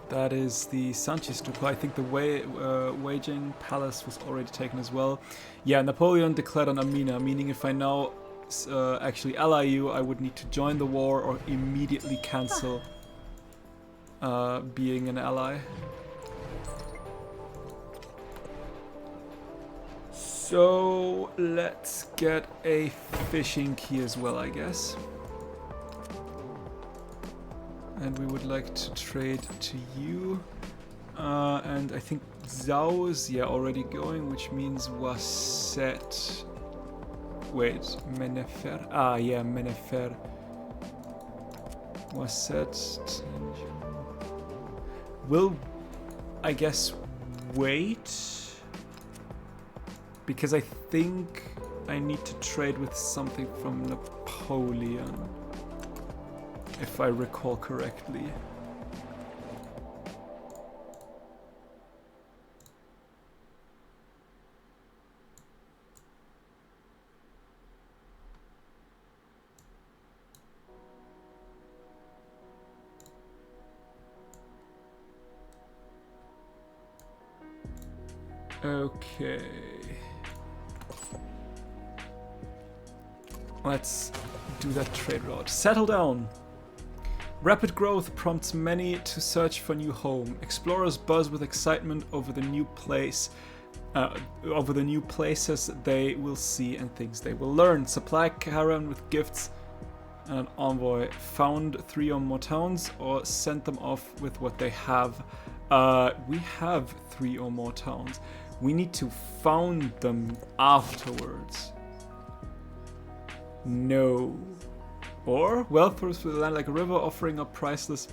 That is the Sanchez Stupa. I think the Waging Palace was already taken as well. Yeah, Napoleon declared on Amina, meaning if I now actually ally you, I would need to join the war or immediately cancel being an ally. So let's get a fishing key as well, I guess. And we would like to trade to you. And I think Zhao is, yeah, already going, which means Waset. Wait, Menefer. Ah, yeah, Menefer. Waset. Will, I guess, wait. Because I think I need to trade with something from Napoleon, if I recall correctly. Okay. Let's do that trade route. Settle down. Rapid growth prompts many to search for new home. Explorers buzz with excitement over the new place, over the new places they will see and things they will learn. Supply caravan with gifts and an envoy. Found 3 or more towns or sent them off with what they have. We have 3 or more towns. We need to found them afterwards. No. Or wealth flows through the land like a river, offering up priceless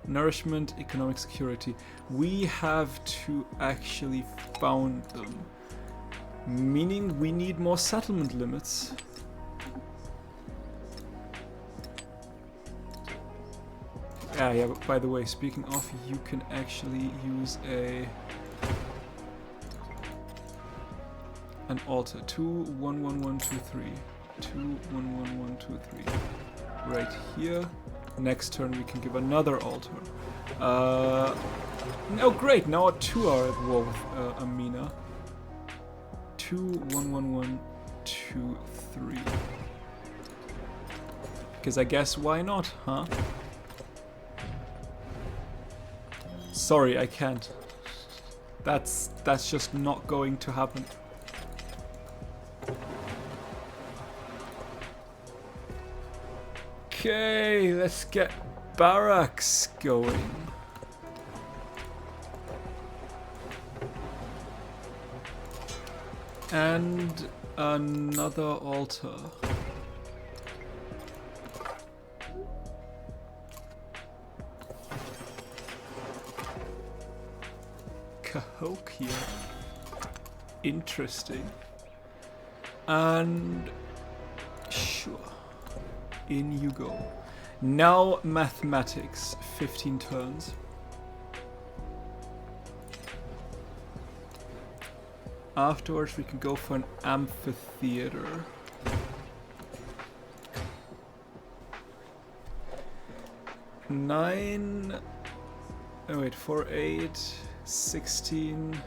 nourishment, economic security. We have to actually found them. Meaning we need more settlement limits. Yeah, but by the way, speaking of, you can actually use an altar. 2 1 1 1 2 3. 2 1 1 1 2 3. Right here. Next turn we can give another altar. Oh great, now 2 are at war with Amina. 2 1 1 1 2 3. Because I guess why not, huh? Sorry, I can't. That's just not going to happen. Okay, let's get barracks going. And another altar. Cahokia. Interesting. And sure. In you go. Now mathematics. 15 turns. Afterwards we can go for an amphitheater. Nine. Oh wait, 4, 8, 16,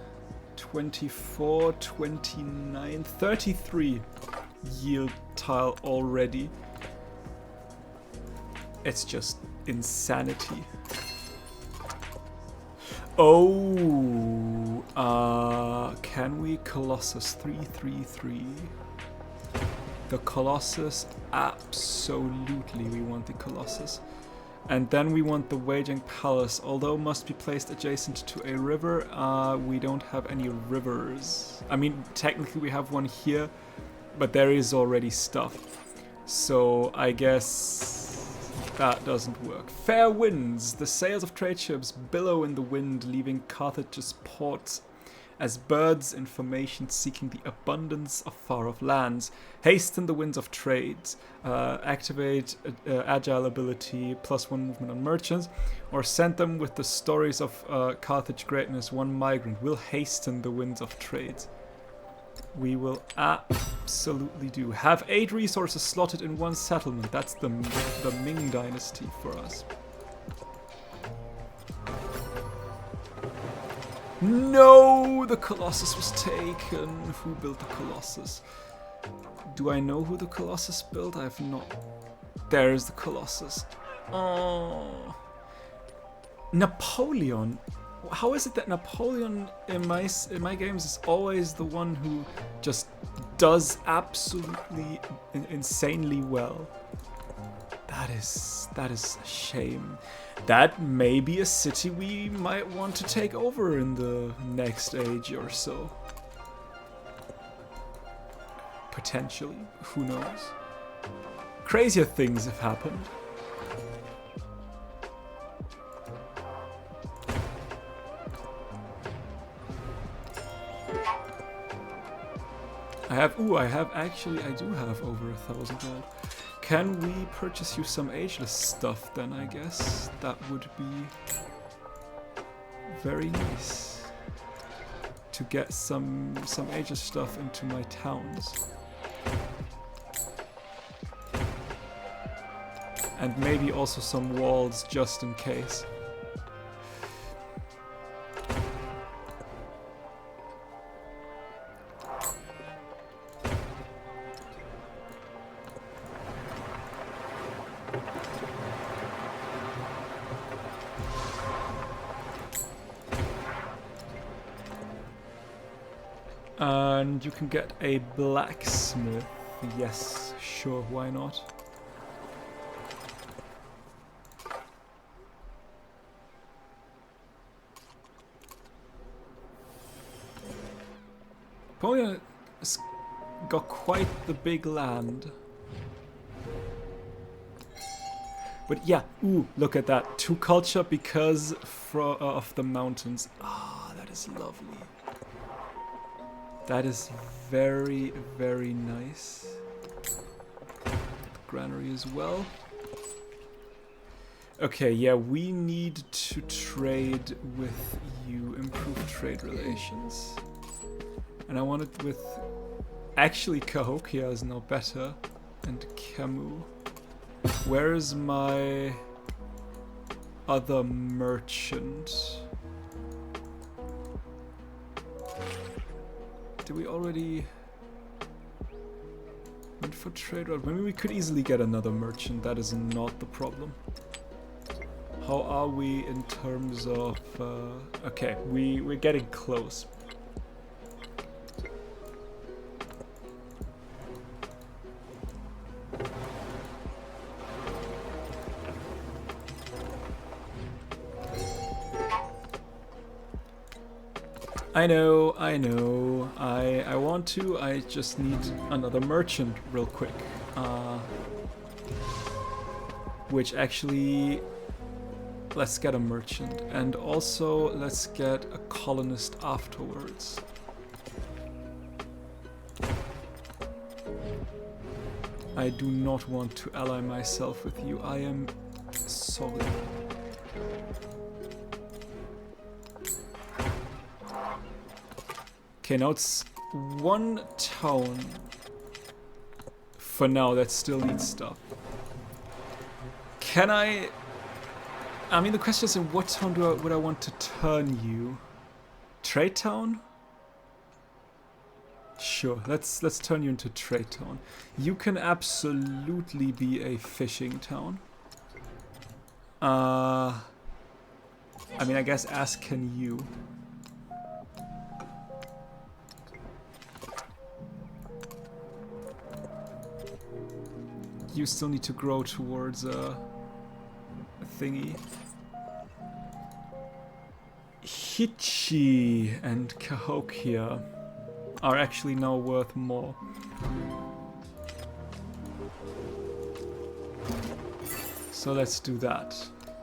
24, 29, 33 yield tile already. It's just insanity. Oh, can we Colossus 333? The Colossus, absolutely we want the Colossus. And then we want the Waging Palace, although must be placed adjacent to a river. We don't have any rivers. I mean, technically we have one here, but there is already stuff. So I guess that doesn't work. Fair winds. The sails of trade ships billow in the wind, leaving Carthage's ports as birds in formation seeking the abundance of far-off lands. Hasten the winds of trade. Activate agile ability, +1 movement on merchants, or send them with the stories of Carthage greatness. 1 migrant will hasten the winds of trade. We will absolutely do. Have 8 resources slotted in 1 settlement. That's the Ming dynasty for us. No! The Colossus was taken. Who built the Colossus? Do I know who the Colossus built? I have not. There is the Colossus. Oh. Napoleon. How is it that Napoleon in my games is always the one who just does absolutely insanely well? That is a shame. That may be a city we might want to take over in the next age or so. Potentially, who knows? Crazier things have happened. I do have over 1,000 gold. Can we purchase you some ageless stuff then, I guess? That would be very nice. To get some ageless stuff into my towns. And maybe also some walls just in case. And you can get a blacksmith. Yes, sure, why not? Ponya has got quite the big land. But yeah, ooh, look at that. 2 culture because of the mountains. Ah, that is lovely. That is very, very nice. Granary as well. Okay, yeah, we need to trade with you, improve trade relations. And I want it with... Actually, Cahokia is now better. And Camus. Where is my other merchant? Did we already... went for trade route? Maybe we could easily get another merchant. That is not the problem. How are we in terms of... okay, we're getting close. I know, I want to, I just need another merchant real quick. Which actually, let's get a merchant. And also, let's get a colonist afterwards. I do not want to ally myself with you, I am sorry. Okay, now it's 1 town for now that still needs stuff. Can I mean, the question is, in what town would I want to turn you? Trade town? Sure, let's turn you into trade town. You can absolutely be a fishing town. I mean, I guess as can you. You still need to grow towards a thingy. Hichi and Cahokia are actually now worth more. So let's do that.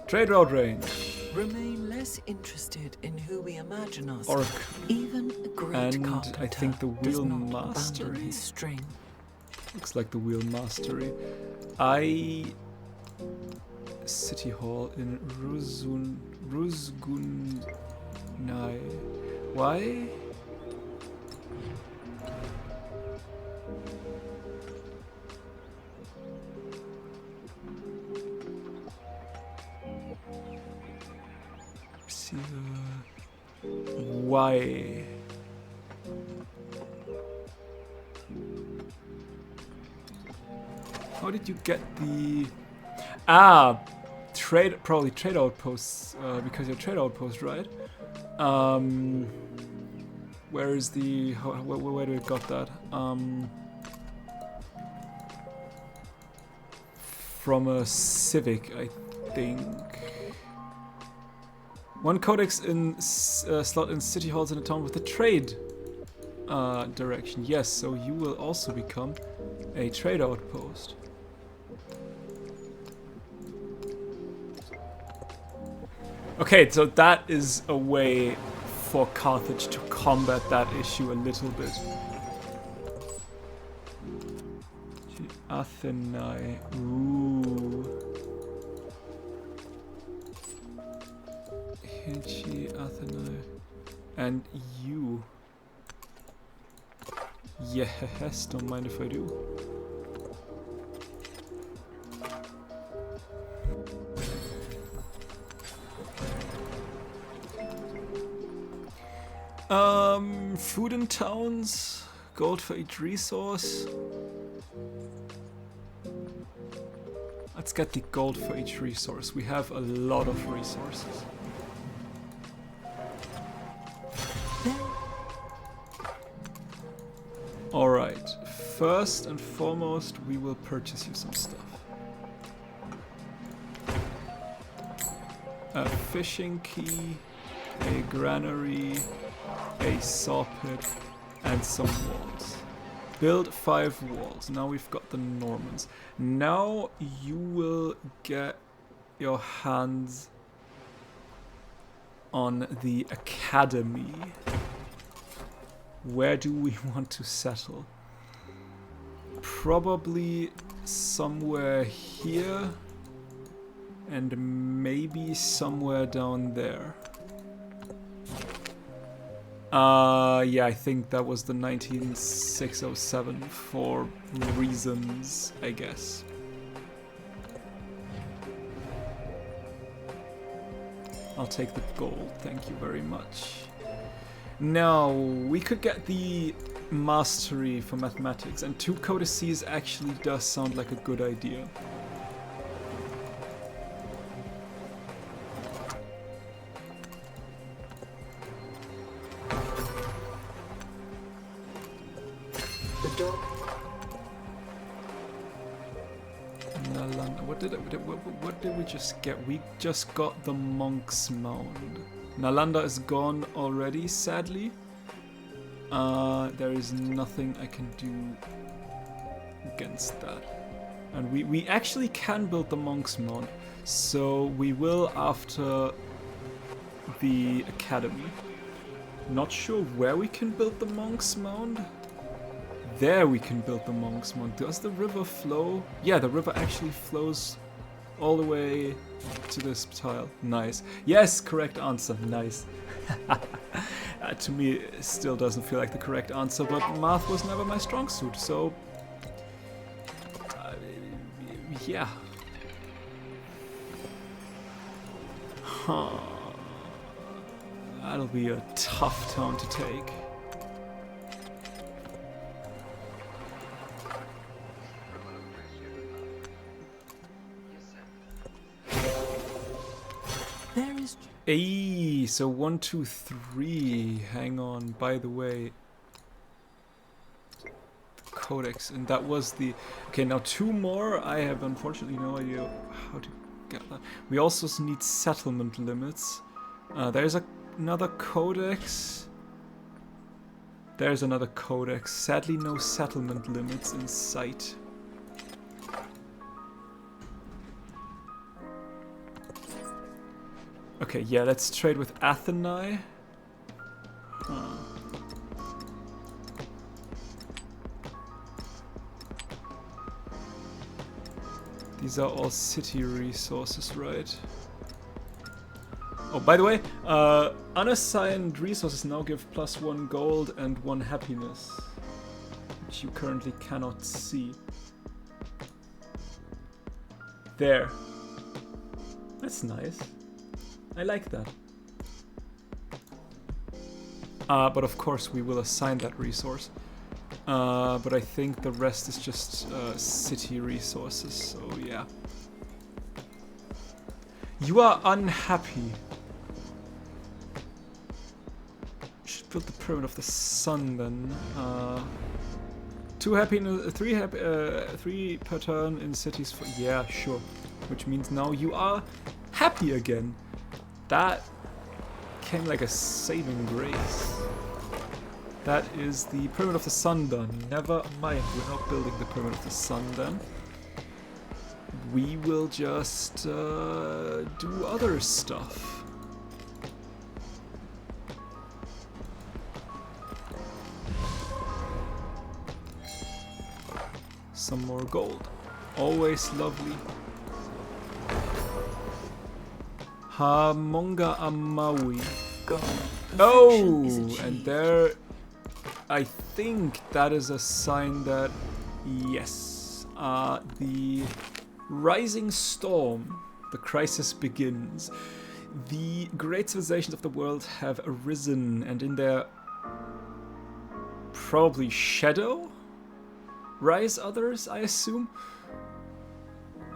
Trade route range. Remain less interested in who we imagine us. Orc. Even a great And carpenter I think the does wheel not mastery. abandon his string. Looks like the wheel mastery. City Hall in Ruzgunai. Why? See why? How did you get the... probably trade outposts, because you're trade outpost, right? Where is the... where do we got that? From a civic, I think. 1 codex in slot in city halls in a town with a trade direction. Yes, so you will also become a trade outpost. Okay, so that is a way for Carthage to combat that issue a little bit. Athenae. Ooh. Hilchi, Athenae. And you. Yes, don't mind if I do. Food in towns, gold for each resource. I Let's get the gold for each resource. We have a lot of resources. Alright, first and foremost, we will purchase you some stuff. A fishing key, a granary, a saw pit, and some walls. Build 5 walls. Now we've got the Normans. Now you will get your hands on the academy. Where do we want to settle? Probably somewhere here and maybe somewhere down there. Yeah, I think that was the 19607 for reasons, I guess. I'll take the gold, thank you very much. Now, we could get the mastery for mathematics, and 2 codices actually does sound like a good idea. What did we just get? We just got the Monk's Mound. Nalanda is gone already, sadly. There is nothing I can do against that. And we actually can build the Monk's Mound, so we will after the academy. Not sure where we can build the Monk's Mound. There we can build the Monk's Mound. Does the river flow? Yeah, the river actually flows all the way to this tile. Nice. Yes, correct answer. Nice. To me, it still doesn't feel like the correct answer, but math was never my strong suit, so... yeah. Huh. That'll be a tough town to take. Ayy, so 1, 2, 3. Hang on, by the way. The codex, and that was the... Okay, now 2 more. I have unfortunately no idea how to get that. We also need settlement limits. There's another codex. There's another codex. Sadly, no settlement limits in sight. Okay, yeah, let's trade with Athenae. These are all city resources, right? Oh, by the way, unassigned resources now give +1 gold and 1 happiness, which you currently cannot see. There. That's nice. I like that. But of course we will assign that resource. But I think the rest is just city resources, so yeah. You are unhappy. You should build the Pyramid of the Sun then. 2 happiness, 3 per turn in cities for... Yeah, sure. Which means now you are happy again. That came like a saving grace. That is the Pyramid of the Sun done. Never mind, we're not building the Pyramid of the Sun then. We will just do other stuff. Some more gold. Always lovely. Hamonga Amawi. Oh, and there, I think that is a sign that, yes, the rising storm, the crisis begins. The great civilizations of the world have arisen, and in their probably shadow rise others, I assume.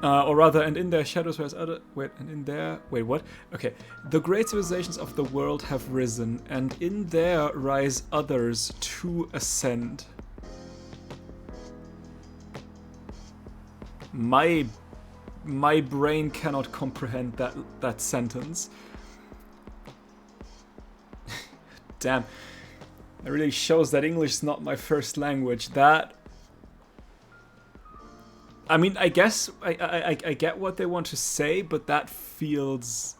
Or rather, and in their shadows rise other... Wait, and in their... Wait, what? Okay. The great civilizations of the world have risen, and in there rise others to ascend. My brain cannot comprehend that sentence. Damn. It really shows that English is not my first language. That... I mean, I guess I get what they want to say, but that feels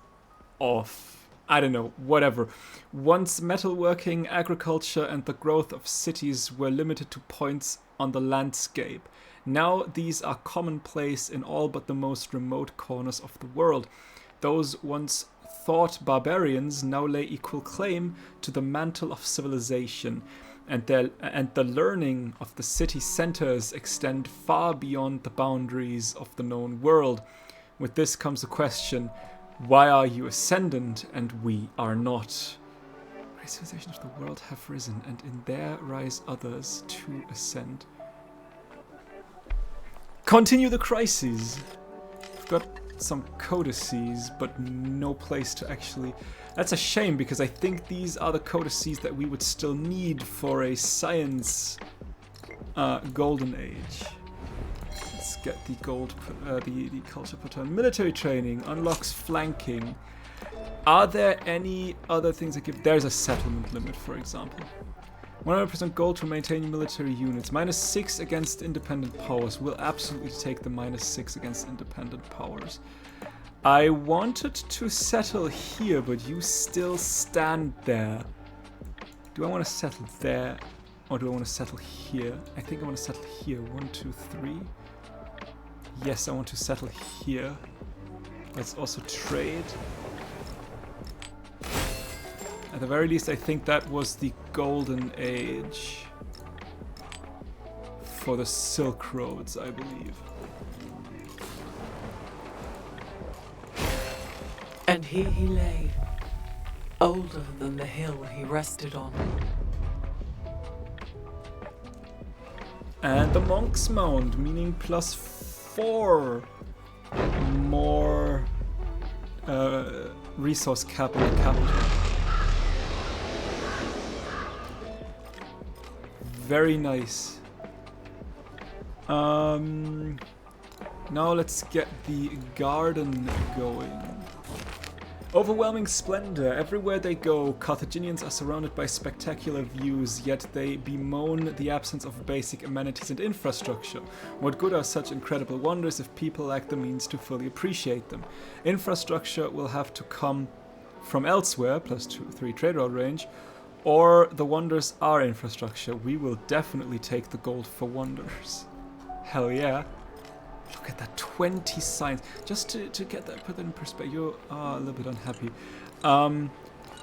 off. I don't know, whatever. Once metalworking, agriculture, and the growth of cities were limited to points on the landscape. Now these are commonplace in all but the most remote corners of the world. Those once thought barbarians now lay equal claim to the mantle of civilization. And the learning of the city centers extend far beyond the boundaries of the known world. With this comes the question, why are you ascendant and we are not? Great civilizations of the world have risen, and in there rise others to ascend. Continue the crises. We've got some codices, but no place to actually... That's a shame, because I think these are the codices that we would still need for a science golden age. Let's get the the culture pattern. Military training unlocks flanking. Are there any other things that give... There's a settlement limit, for example. 100% gold to maintain military units. -6 against independent powers. We'll absolutely take the -6 against independent powers. I wanted to settle here, but you still stand there. Do I want to settle there? Or do I want to settle here? I think I want to settle here. 1, 2, 3. Yes, I want to settle here. Let's also trade. At the very least, I think that was the golden age for the Silk Roads, I believe. And here he lay, older than the hill he rested on. And the Monk's Mound, meaning +4 more resource capital. Very nice. Now let's get the garden going. Overwhelming splendor. Everywhere they go, Carthaginians are surrounded by spectacular views, yet they bemoan the absence of basic amenities and infrastructure. What good are such incredible wonders if people lack the means to fully appreciate them? Infrastructure will have to come from elsewhere, +3 trade route range, or the wonders are infrastructure. We will definitely take the gold for wonders. Hell yeah. Look at that, 20 signs. Just to get that, put that in perspective, you're a little bit unhappy.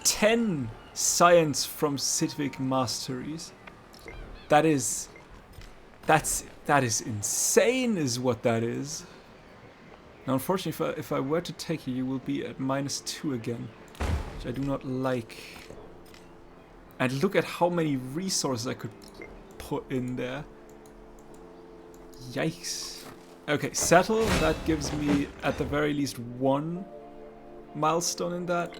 10 science from civic masteries. That is insane, is what that is. Now, unfortunately, if I were to take you, you will be at -2 again, which I do not like. And look at how many resources I could put in there. Yikes. Okay, settle. That gives me, at the very least, 1 milestone in that.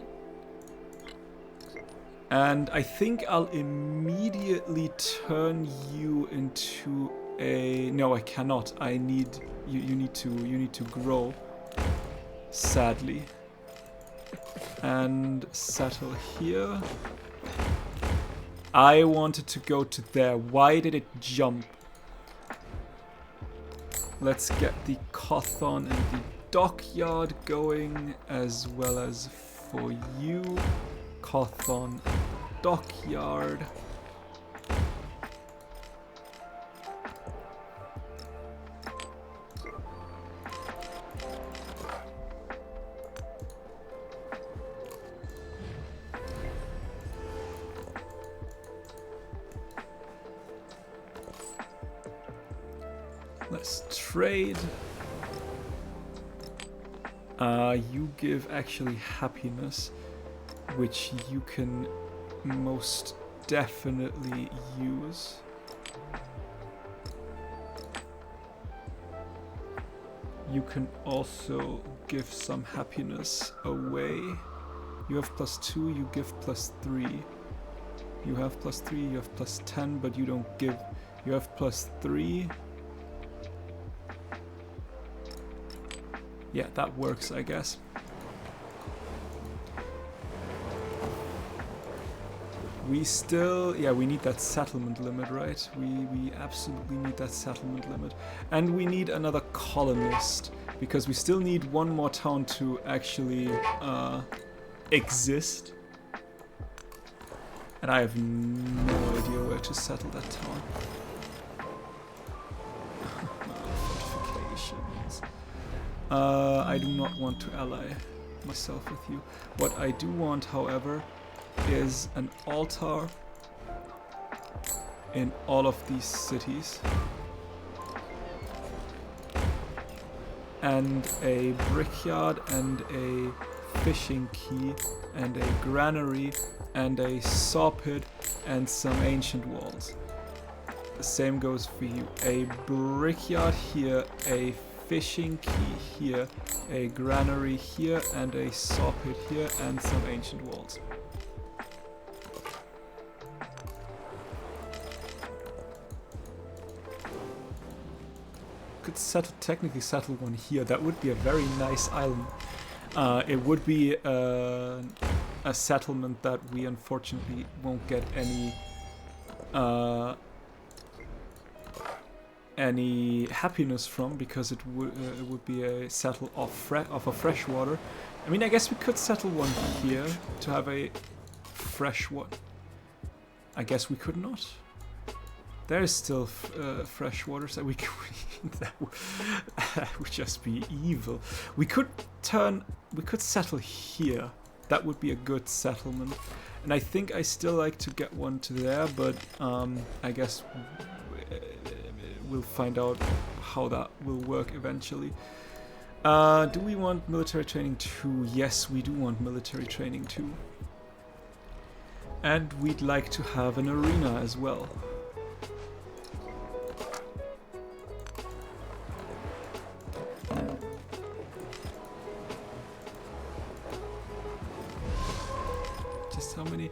And I think I'll immediately turn you into a... No, I cannot. I need... You need to grow. Sadly. And settle here. I wanted to go to there. Why did it jump? Let's get the Cothon and the dockyard going, as well as for you, Cothon dockyard. Let's trade. You give actually happiness, which you can most definitely use. you can also give some happiness away. You have +2, you give +3. You have +3, you have +10, but you don't give. You have +3. Yeah, that works, I guess. We still, yeah, we need that settlement limit, right? We absolutely need that settlement limit. And we need another colonist, because we still need one more town to actually exist. And I have no idea where to settle that town. Fortifications. I do not want to ally myself with you. What I do want, however, is an altar in all of these cities. And a brickyard and a fishing quay and a granary and a saw pit and some ancient walls. The same goes for you. A brickyard here, a fishing quay here, a granary here and a saw pit here and some ancient walls. Could technically settle one here. That would be a very nice island. It would be a settlement that we unfortunately won't get any happiness from, because it would be a settle off a freshwater. I mean, I guess we could settle one here to have a fresh one. I guess we could not. There is still fresh waters that we could. that would just be evil. We could settle here. That would be a good settlement. And I think I still like to get one to there, but I guess we'll find out how that will work eventually. Do we want military training 2? Yes, we do want military training 2. And we'd like to have an arena as well. Just how many?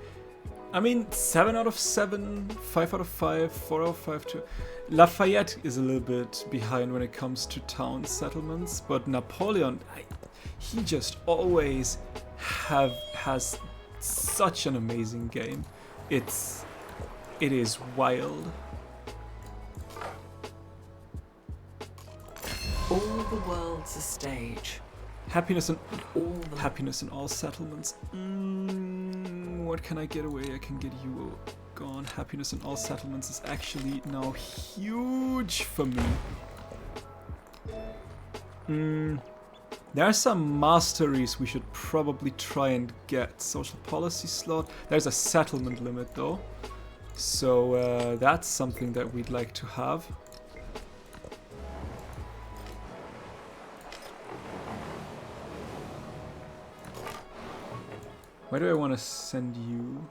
I mean, 7 out of 7, 5 out of 5, 4 out of 5 too. Lafayette is a little bit behind when it comes to town settlements, but Napoleon, he just always has such an amazing game. It is wild. All the world's a stage. Happiness in all settlements. What can I get away? I can get you gone. Happiness in all settlements is actually now huge for me. There are some masteries we should probably try and get. Social policy slot. There's a settlement limit though. So that's something that we'd like to have. Where do I want to send you?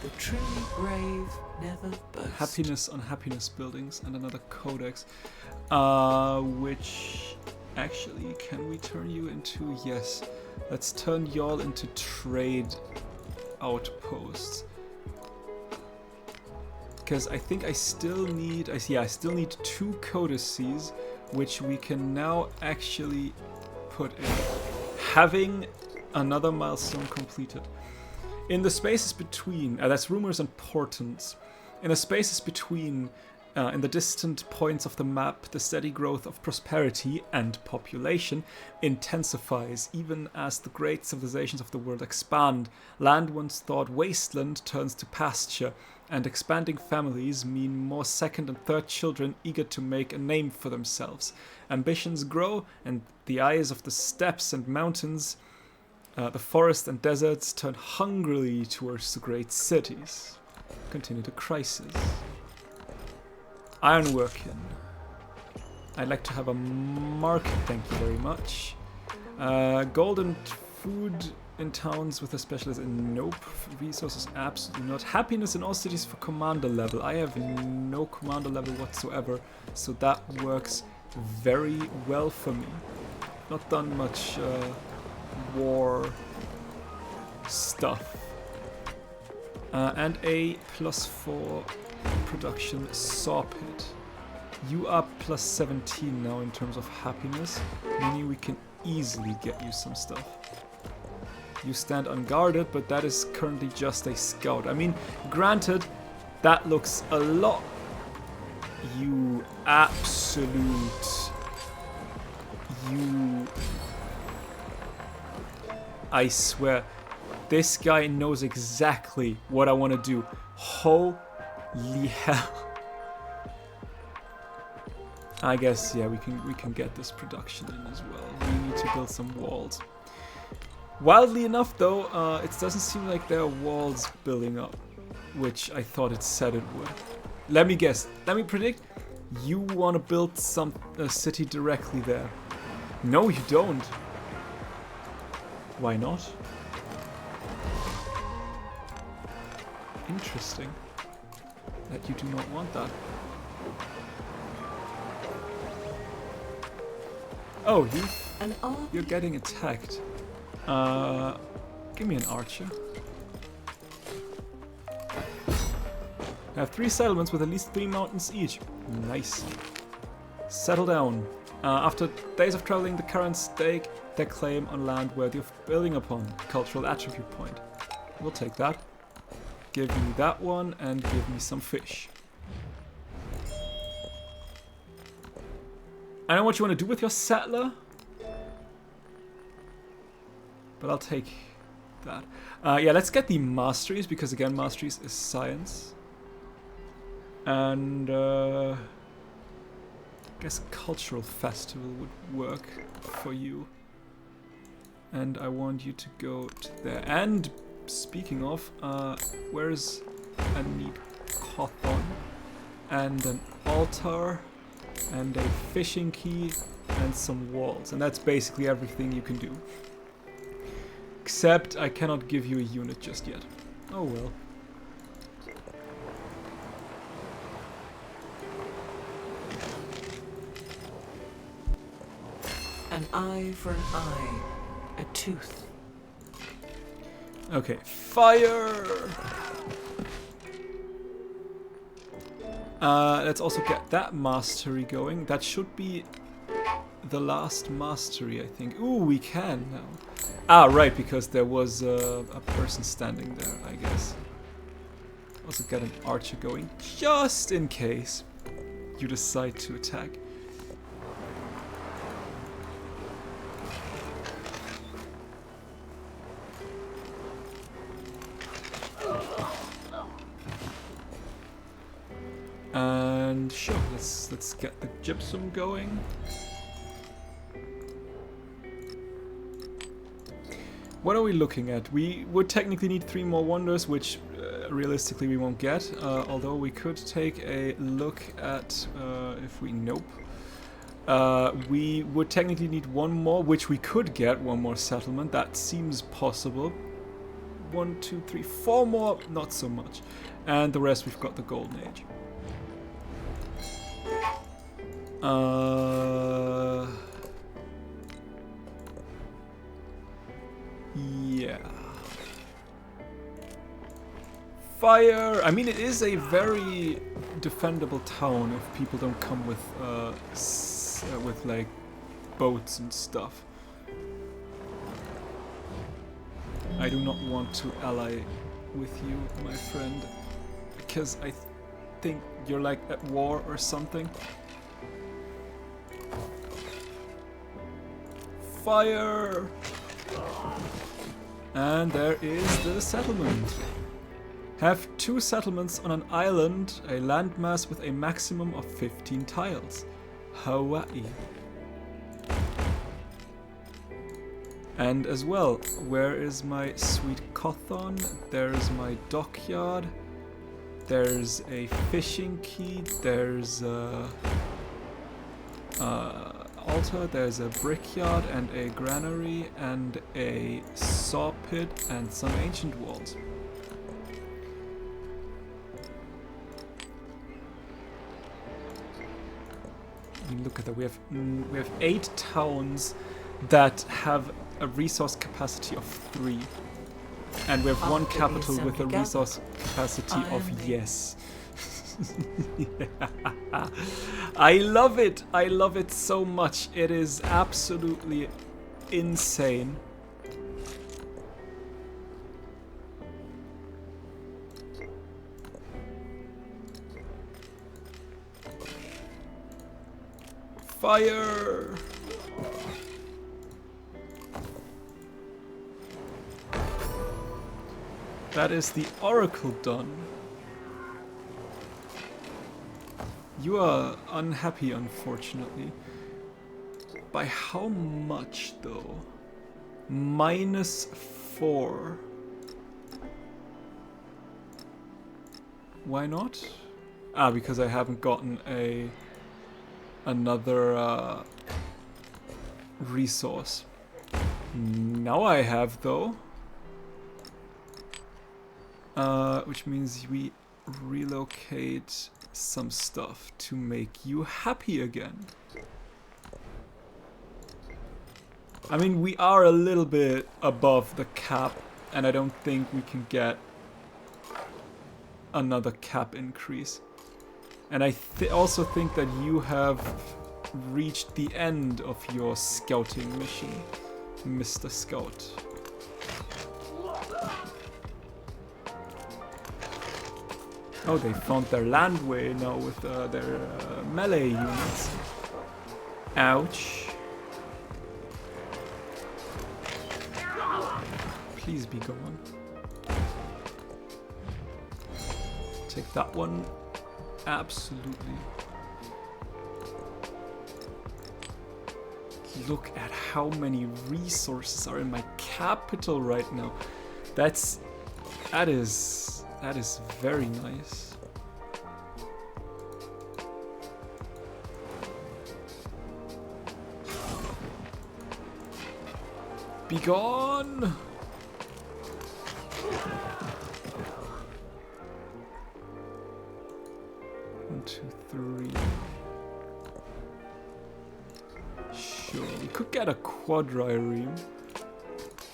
The truly brave never boast. Happiness on happiness buildings and another codex. Which actually, can we turn you into? Yes. Let's turn y'all into trade outposts. Because I think I still need, I still need 2 codices, which we can now actually put in. Having another milestone completed. In the spaces between, that's rumors and portents. In the spaces between, in the distant points of the map, the steady growth of prosperity and population intensifies, even as the great civilizations of the world expand. Land once thought wasteland turns to pasture, and expanding families mean more second and third children eager to make a name for themselves. Ambitions grow, and the eyes of the steppes and mountains, the forests and deserts turn hungrily towards the great cities. Continue the crisis. Ironworking. I'd like to have a market, thank you very much. Gold and food in towns with a specialist in nope. Resources absolutely not. Happiness in all cities for commander level. I have no commander level whatsoever, so that works very well for me. Not done much war stuff. And a +4 production saw pit. You are +17 now in terms of happiness, meaning we can easily get you some stuff. You stand unguarded, but that is currently just a scout. I mean, granted, that looks a lot. You absolute... You... I swear, this guy knows exactly what I want to do. Holy hell. I guess, yeah, we can get this production in as well. We need to build some walls. Wildly enough, though, it doesn't seem like there are walls building up, which I thought it said it would. Let me guess. Let me predict. You want to build a city directly there. No, you don't. Why not? Interesting. That you do not want that. Oh, you're getting attacked. Give me an archer. I have 3 settlements with at least 3 mountains each. Nice. Settle down. After days of traveling, the current stake their claim on land worthy of building upon. Cultural attribute point. We'll take that. Give me that one and give me some fish. I know what you want to do with your settler, but I'll take that. Yeah, let's get the masteries, because again, masteries is science. And I guess cultural festival would work for you. And I want you to go to there. And speaking of, where's a neat Cothon and an altar and a fishing key and some walls, and that's basically everything you can do. Except I cannot give you a unit just yet. Oh well. An eye for an eye, a tooth. Okay, fire! Let's also get that mastery going. That should be the last mastery, I think. Ooh, we can now. Ah, right, because there was a person standing there, I guess. Also get an archer going, just in case you decide to attack. And sure, let's get the gypsum going. What are we looking at? We would technically need 3 more wonders, which realistically we won't get. Although we could take a look at if we nope. We would technically need 1 more, which we could get 1 more settlement. That seems possible. 1, 2, 3, 4 more, not so much. And the rest we've got the Golden Age. Yeah. Fire! I mean, it is a very defendable town if people don't come with like boats and stuff. I do not want to ally with you, my friend, because I think you're like at war or something. Fire! And there is the settlement. Have 2 settlements on an island, a landmass with a maximum of 15 tiles. Hawaii. And as well, where is my sweet Cothon? There's my dockyard. There's a fishing key. There's altar, there's a brickyard and a granary and a saw pit and some ancient walls. I mean, look at that. We have 8 towns that have a resource capacity of 3. And we have one capital with a resource capacity of yes. Yeah. I love it. I love it so much. It is absolutely insane. Fire! That is the oracle done. You are unhappy, unfortunately. By how much, though? -4. Why not? Ah, because I haven't gotten another resource. Now I have, though. Which means we relocate some stuff to make you happy again. I mean, we are a little bit above the cap, and I don't think we can get another cap increase. And I also think that you have reached the end of your scouting mission, Mr. Scout. Oh, they found their landway now with their melee units. Ouch. Please be gone. Take that one. Absolutely. Look at how many resources are in my capital right now. That is very nice. Be gone! 1, 2, 3. Sure, we could get a quadrireme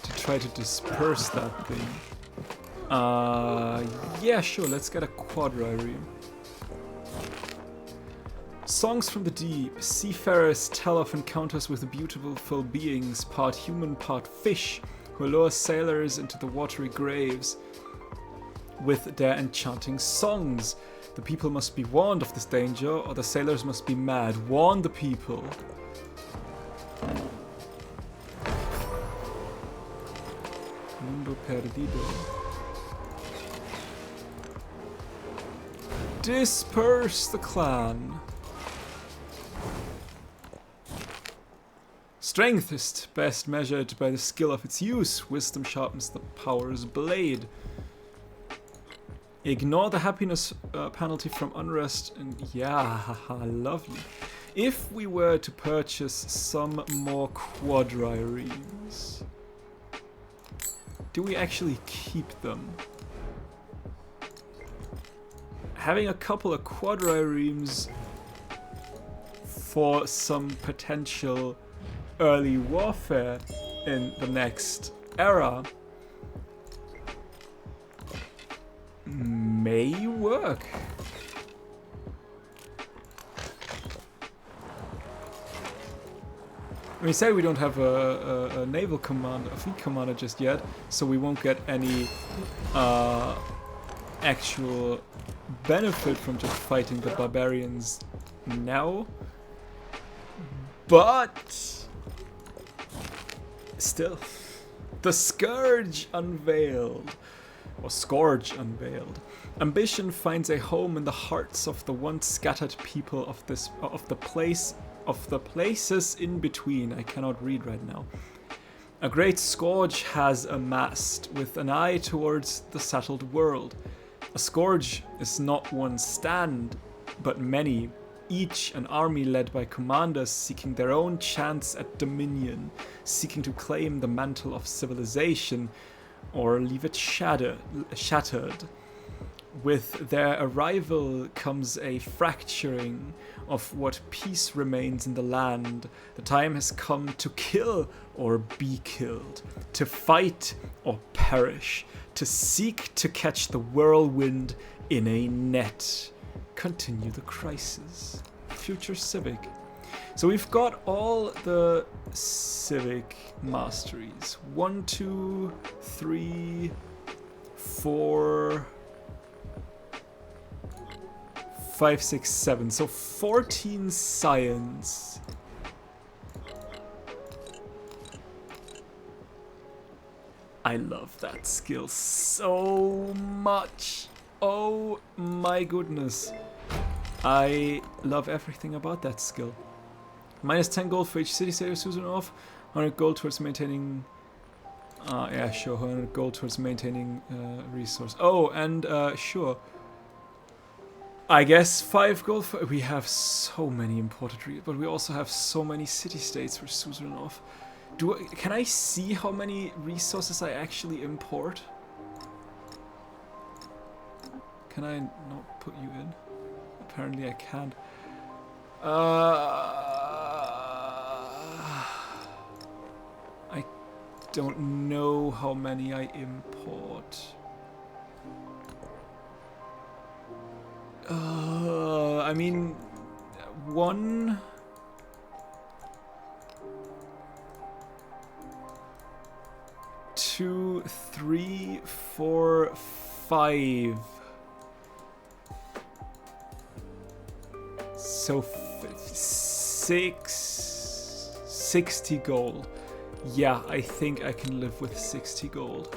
to try to disperse that thing. Yeah, sure, let's get a quadrireme. Songs from the deep. Seafarers tell of encounters with beautiful beings, part human, part fish, who lure sailors into the watery graves with their enchanting songs. The people must be warned of this danger, or the sailors must be mad. Warn the people. Mundo perdido. Disperse the clan. Strength is best measured by the skill of its use. Wisdom sharpens the power's blade. Ignore the happiness penalty from unrest, and yeah, haha, lovely. If we were to purchase some more quadriremes, do we actually keep them? Having a couple of quadriremes for some potential early warfare in the next era may work. We say we don't have a naval commander, a fleet commander just yet, so we won't get any actual benefit from just fighting the barbarians now. But still, the Scourge unveiled. Or Scourge unveiled. Ambition finds a home in the hearts of the once scattered people of the places in between. I cannot read right now. A great scourge has amassed, with an eye towards the settled world. A scourge is not one stand, but many, each an army led by commanders seeking their own chance at dominion, seeking to claim the mantle of civilization or leave it shattered. With their arrival comes a fracturing of what peace remains in the land. The time has come to kill or be killed, to fight or perish, to seek to catch the whirlwind in a net. Continue the crisis. Future Civic. So we've got all the civic masteries. 1, 2, 3, 4, 5, 6, 7. So 14 science. I love that skill so much. Oh my goodness. I love everything about that skill. Minus 10 gold for each city state of Susanov. 100 gold towards maintaining... yeah, sure. 100 gold towards maintaining resource. Oh, and sure. I guess 5 gold for... We have so many imported... But we also have so many city-states for Susanov. Can I see how many resources I actually import? Can I not put you in? Apparently I can't. I don't know how many I import. I mean, 1... 2, 3, 4, 5. So 60 gold. Yeah, I think I can live with 60 gold.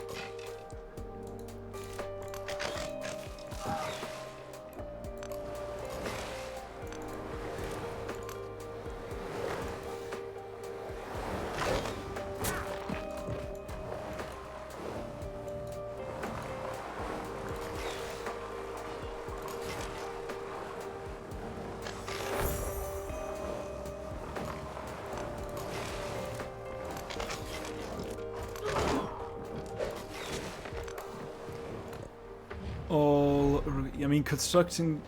I mean, construction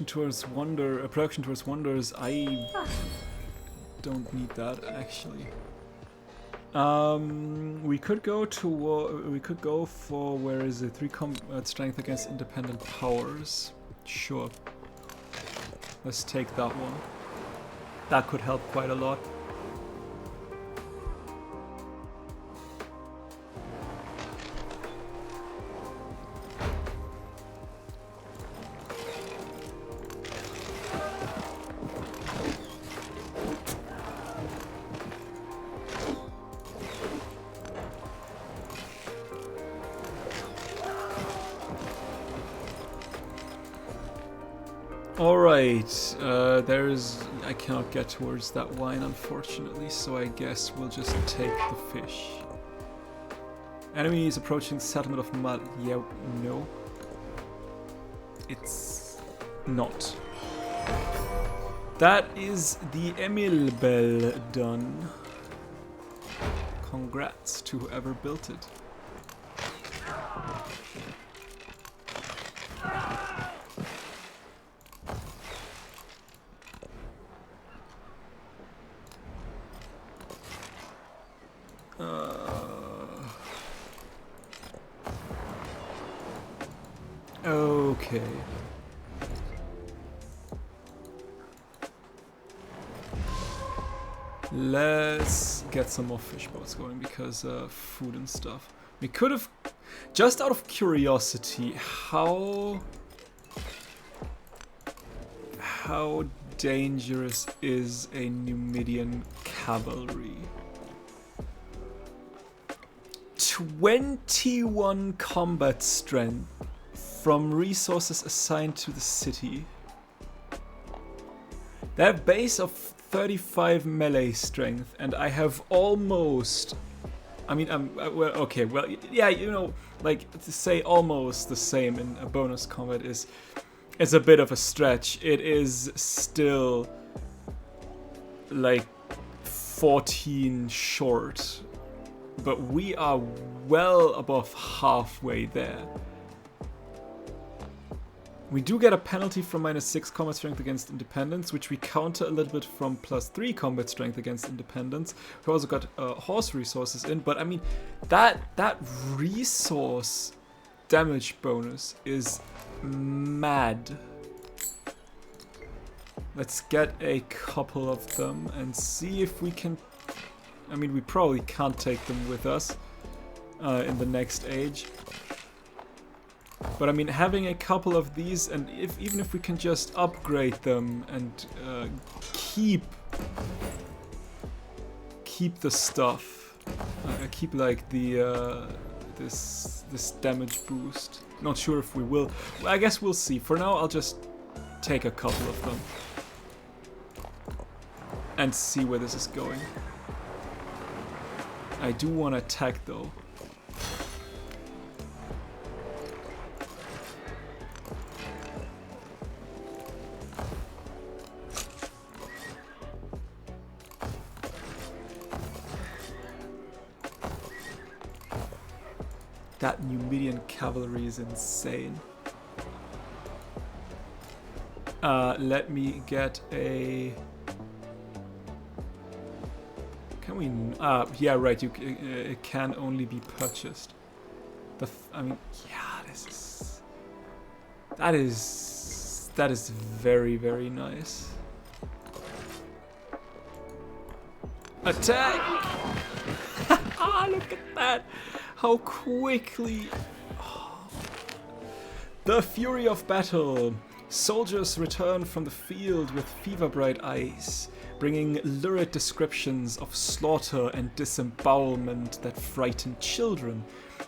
towards production towards wonders. I don't need that actually. We could go for, where is it? 3 combat strength against independent powers. Sure. Let's take that one. That could help quite a lot. Alright, I cannot get towards that wine unfortunately, so I guess we'll just take the fish. Enemy is approaching the settlement of Mal... Yeah, no. It's not. That is the Emil Bell done. Congrats to whoever built it. Okay. Let's get some more fish boats going because food and stuff. We could have, just out of curiosity, how dangerous is a Numidian cavalry? 21 combat strength from resources assigned to the city. They have base of 35 melee strength, and I have almost... I mean, well, okay, well, yeah, you know, like, to say almost the same in a bonus combat is... it's a bit of a stretch. It is still like 14 short, but we are well above halfway there. We do get a penalty from -6 combat strength against independence, which we counter a little bit from +3 combat strength against independence. We also got horse resources in, but I mean, that resource damage bonus is mad. Let's get a couple of them and see if we can... I mean, we probably can't take them with us in the next age. But I mean, having a couple of these, and even if we can just upgrade them and keep the stuff, keep like the this damage boost. Not sure if we will. I guess we'll see. For now, I'll just take a couple of them and see where this is going. I do want to attack though. That Numidian cavalry is insane. Let me get a... Can we... yeah, right, it can only be purchased. I mean, yeah, that is very, very nice. Attack! Ah, look at that! How quickly... Oh. The fury of battle. Soldiers return from the field with fever-bright eyes, bringing lurid descriptions of slaughter and disembowelment that frighten children.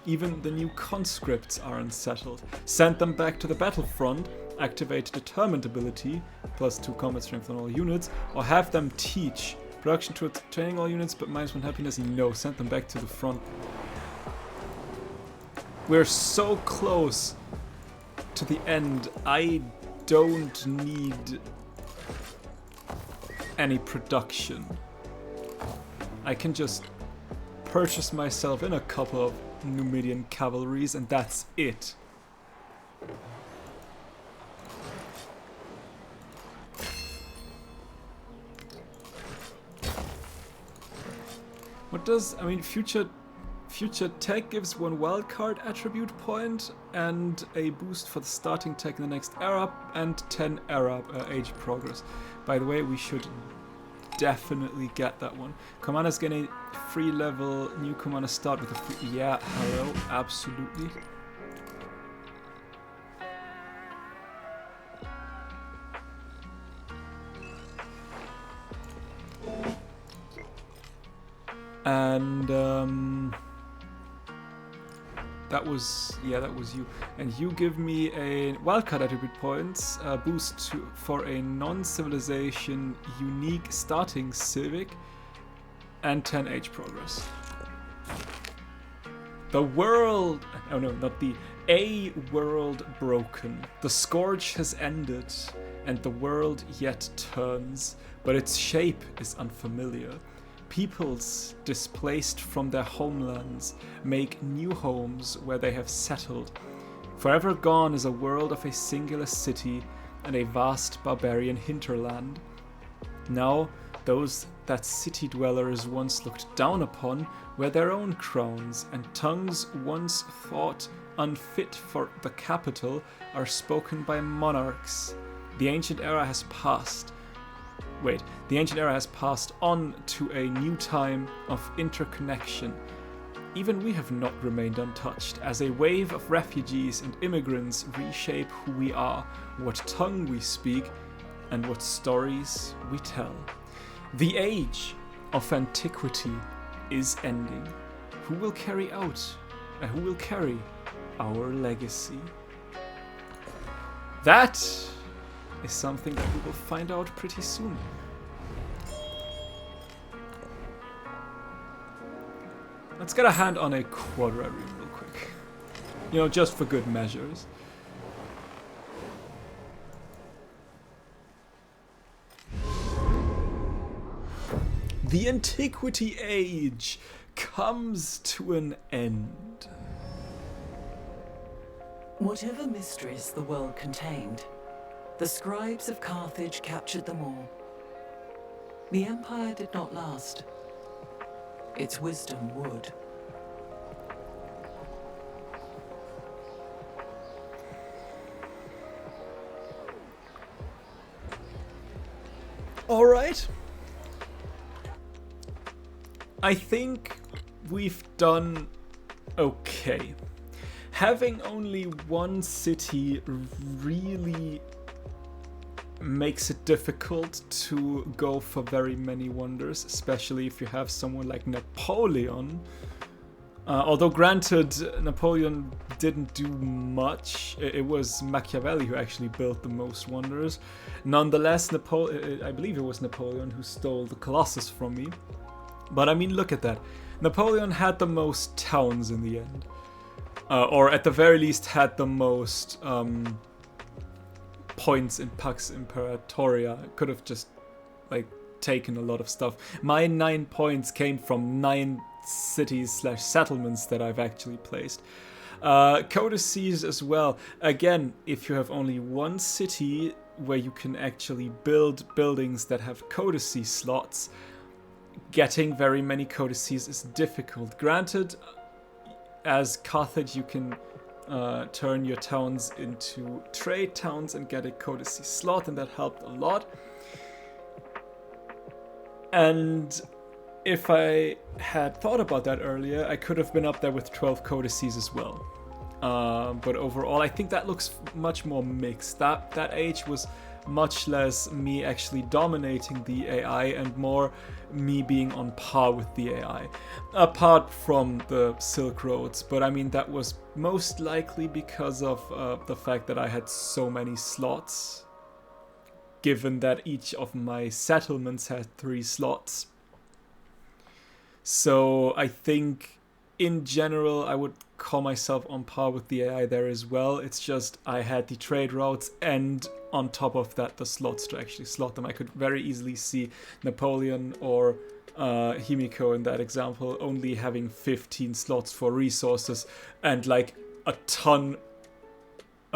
Even the new conscripts are unsettled. Send them back to the battlefront, activate determined ability, +2 combat strength on all units, or have them teach. Production to training all units, but -1 happiness, no, send them back to the front. We're so close to the end. I don't need any production. I can just purchase myself in a couple of Numidian cavalries and that's it. What does, I mean, future tech gives 1 wildcard attribute point and a boost for the starting tech in the next era and 10 era age progress. By the way, we should definitely get that one. Commanders get a free level, new commander start with a free... Yeah, hello, absolutely. And that was you. And you give me a wildcard attribute points, boost for a non-civilization unique starting civic, and 10 age progress. The world... Oh no, not the... A world broken. The scourge has ended, and the world yet turns, but its shape is unfamiliar. Peoples displaced from their homelands make new homes where they have settled. Forever gone is a world of a singular city and a vast barbarian hinterland. Now, those that city dwellers once looked down upon were their own crowns, and tongues once thought unfit for the capital are spoken by monarchs. The ancient era has passed. The ancient era has passed on to a new time of interconnection. Even we have not remained untouched, as a wave of refugees and immigrants reshape who we are, what tongue we speak, and what stories we tell. The age of antiquity is ending. Who will carry our legacy? That is something that we will find out pretty soon. Let's get a hand on a quadrary real quick. You know, just for good measures. The Antiquity Age comes to an end. Whatever mysteries the world contained, the scribes of Carthage captured them all. The empire did not last. Its wisdom would. All right. I think we've done okay. Having only one city really makes it difficult to go for very many wonders, especially if you have someone like Napoleon. Although granted, Napoleon didn't do much. It was Machiavelli who actually built the most wonders. Nonetheless, I believe it was Napoleon who stole the Colossus from me. But I mean, look at that. Napoleon had the most towns in the end. Or at the very least had the most points in Pax Imperatoria. Could have just like taken a lot of stuff. My 9 points came from 9 cities/settlements that I've actually placed. Codices as well. Again, if you have only one city where you can actually build buildings that have codice slots, getting very many codices is difficult. Granted, as Carthage, you can turn your towns into trade towns and get a codice slot, and that helped a lot. And if I had thought about that earlier, I could have been up there with 12 codices as well. But overall, I think that looks much more mixed. That age was much less me actually dominating the AI and more me being on par with the AI. Apart from the Silk Roads, but I mean that was most likely because of the fact that I had so many slots, given that each of my settlements had 3 slots. So I think in general I would call myself on par with the AI there as well. It's just I had the trade routes and on top of that the slots to actually slot them. I could very easily see Napoleon or Himiko in that example only having 15 slots for resources and like a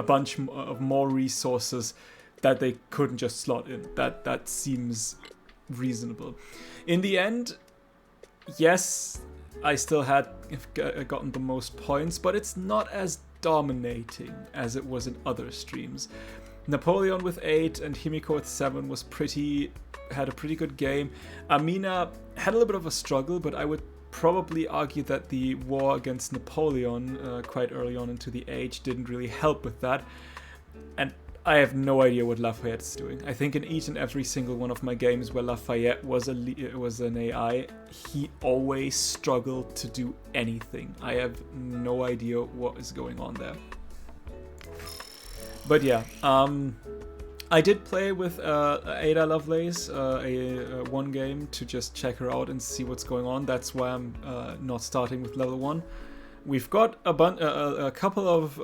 bunch of more resources that they couldn't just slot in. That seems reasonable. In the end, yes, I still had gotten the most points, but it's not as dominating as it was in other streams. Napoleon with 8 and Himiko with 7 had a pretty good game. Amina had a little bit of a struggle, but I would probably argue that the war against Napoleon quite early on into the age didn't really help with that. And I have no idea what Lafayette's doing. I think in each and every single one of my games where Lafayette was an AI, he always struggled to do anything. I have no idea what is going on there. But yeah, I did play with Ada Lovelace one game to just check her out and see what's going on. That's why I'm not starting with level 1. We've got a couple of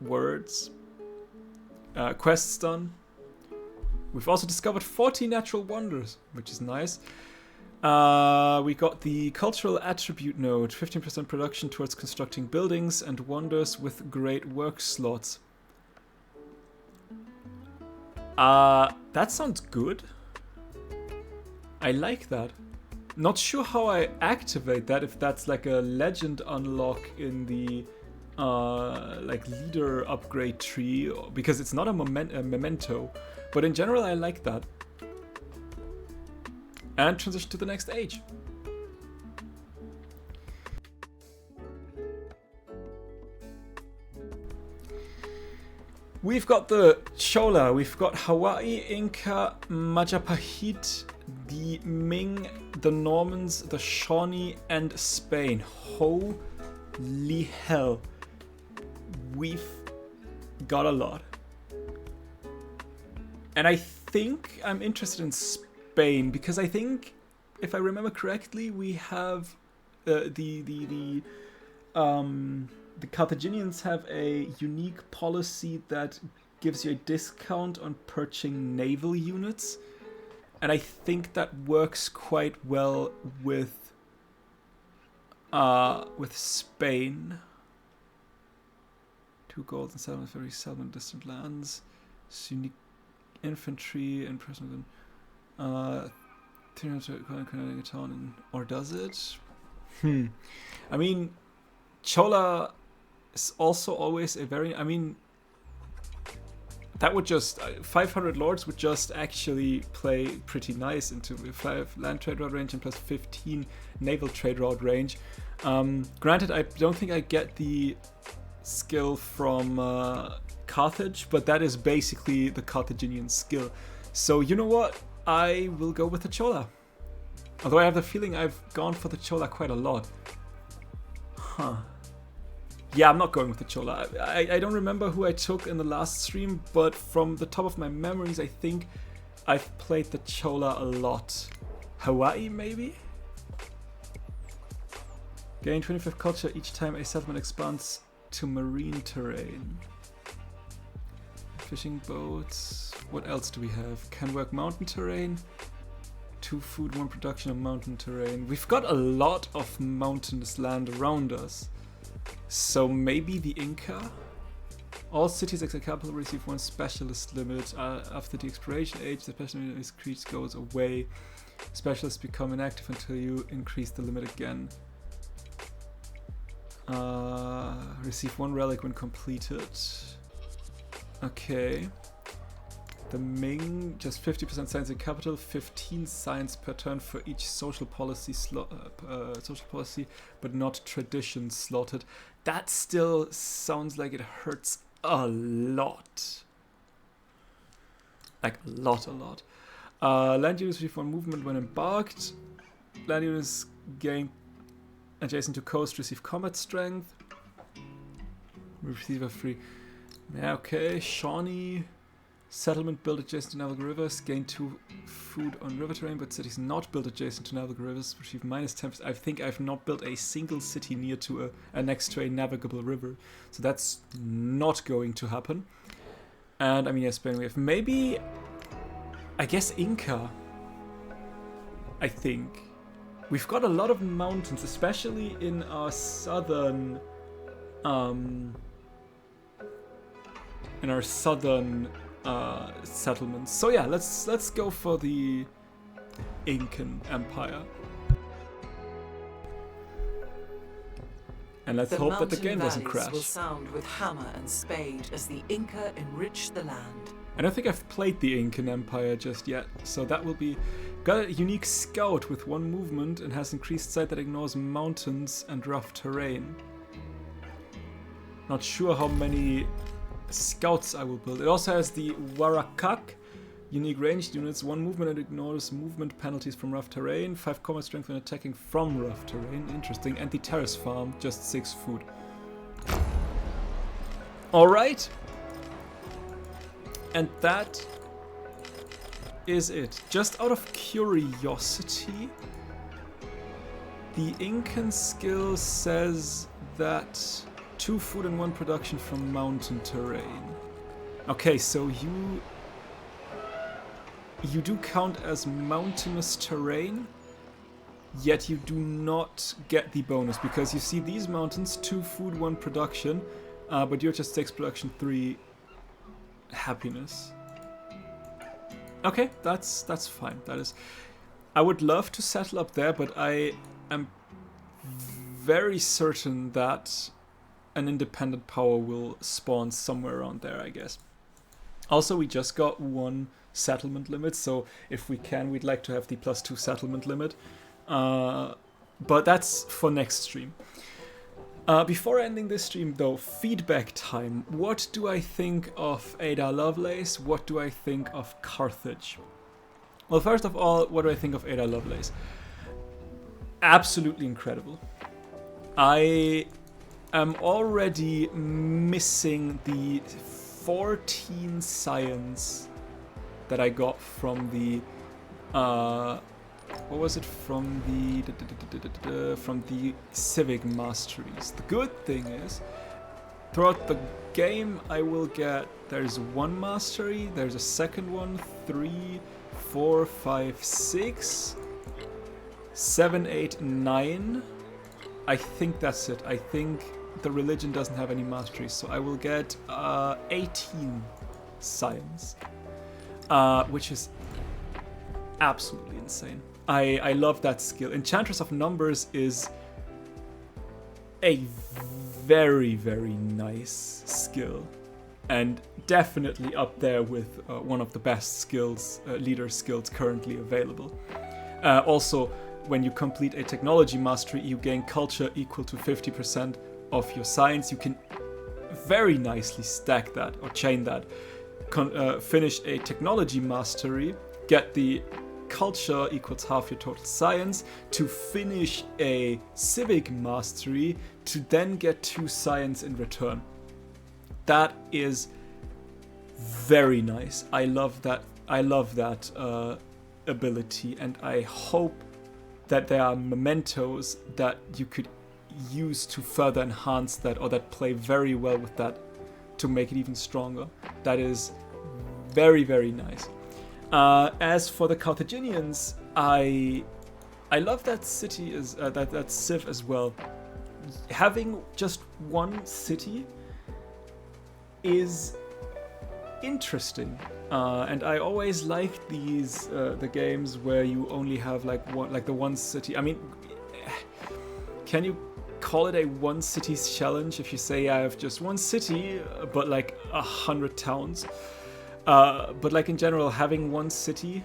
words, quests done. We've also discovered 40 natural wonders, which is nice. We got the cultural attribute node, 15% production towards constructing buildings and wonders with great work slots. That sounds good. I like that. Not sure how I activate that, if that's like a legend unlock in the like leader upgrade tree, because it's not a memento, but in general I like that. And transition to the next age. We've got the Chola, we've got Hawaii, Inca, Majapahit, the Ming, the Normans, the Shawnee, and Spain. Holy hell. We've got a lot. And I think I'm interested in Spain because I think, if I remember correctly, we have the Carthaginians have a unique policy that gives you a discount on purchasing naval units. And I think that works quite well with Spain. 2 gold and settlements, very seldom in distant lands. It's unique infantry and present. 300 a town, or does it? I mean, Chola is also always a very. I mean, that would just 500 lords would just actually play pretty nice into 5 land trade route range and plus 15 naval trade route range. Granted, I don't think I get the skill from Carthage, but that is basically the Carthaginian skill. So you know what? I will go with the Chola. Although I have the feeling I've gone for the Chola quite a lot. Huh. Yeah, I'm not going with the Chola. I don't remember who I took in the last stream, but from the top of my memories, I think I've played the Chola a lot. Hawaii, maybe? Gain 25th culture each time a settlement expands to marine terrain. Fishing boats. What else do we have? Can work mountain terrain. 2 food, 1 production of mountain terrain. We've got a lot of mountainous land around us. So maybe the Inca? All cities except capital receive 1 specialist limit. After the expiration age, the specialist increase goes away. Specialists become inactive until you increase the limit again. Receive 1 relic when completed. Okay. The Ming, just 50% science in capital, 15 science per turn for each social policy but not tradition slotted. That still sounds like it hurts a lot. Like a lot. Land units receive 1 movement when embarked. Land units gain adjacent to coast receive combat strength. Receive a free. Yeah, okay. Shawnee. Settlement built adjacent to navigable rivers. Gain 2 food on river terrain, but cities not built adjacent to navigable rivers receive -10%. I think I've not built a single city near to next to a navigable river. So that's not going to happen. And I mean, yes, Spain we have maybe, I guess, Inca. I think. We've got a lot of mountains, especially in our southern settlements. So yeah, let's go for the Incan Empire. And let's hope that the game doesn't crash. Will sound with hammer and spade as the Inca enrich the land. I don't think I've played the Incan Empire just yet, so that will be... Got a unique scout with 1 movement and has increased sight that ignores mountains and rough terrain. Not sure how many scouts I will build. It also has the Warakak, unique ranged units, 1 movement and ignores movement penalties from rough terrain, 5 combat strength when attacking from rough terrain, interesting, and the terrace farm, just 6 food. Alright. And that is it. Just out of curiosity, the Incan skill says that 2 food and 1 production from mountain terrain. Okay, so you do count as mountainous terrain, yet you do not get the bonus because you see these mountains, 2 food, 1 production, but you're just 6 production, 3 happiness. Okay, that's fine. That is, I would love to settle up there, but I am very certain that an independent power will spawn somewhere around there, I guess. Also, we just got 1 settlement limit, so if we can, we'd like to have the +2 settlement limit. But that's for next stream. Before ending this stream, though, feedback time. What do I think of Ada Lovelace? What do I think of Carthage? Well, first of all, what do I think of Ada Lovelace? Absolutely incredible. I am already missing the 14 science that I got from the what was it, from the civic masteries. The good thing is, throughout the game I will get, there's 1 mastery, there's a second one, 3, 4, 5, 6, 7, 8, 9. I think that's it. I think the religion doesn't have any masteries, so I will get 18 science, which is absolutely insane. I love that skill. Enchantress of Numbers is a very, very nice skill, and definitely up there with one of the best skills, leader skills currently available. Also, when you complete a technology mastery, you gain culture equal to 50% of your science. You can very nicely stack that or chain that. Finish a technology mastery, get the culture equals half your total science, to finish a civic mastery, to then get 2 science in return. That is very nice. I love that. I love that ability, and I hope that there are mementos that you could use to further enhance that, or that play very well with that to make it even stronger. That is very, very nice. As for the Carthaginians, I love that city is that civ as well. Having just one city is interesting, and I always liked these the games where you only have like the one city. I mean, can you call it a one cities challenge if you say I have just one city but like 100 towns? But like in general, having one city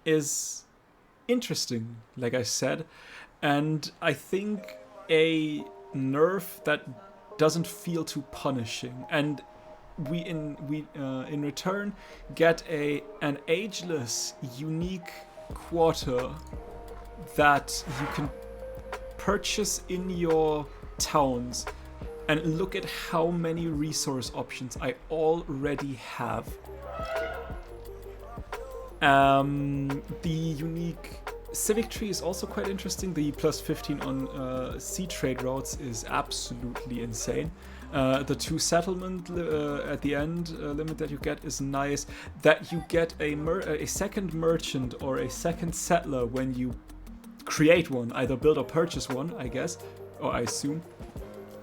is interesting, like I said, and I think a nerf that doesn't feel too punishing, and we in return get an ageless, unique quarter that you can purchase in your towns. And look at how many resource options I already have. The unique civic tree is also quite interesting. The plus 15 on sea trade routes is absolutely insane. The 2 settlement at the end limit that you get is nice. That you get a second merchant or a second settler when you create one, either build or purchase one, I guess, or I assume,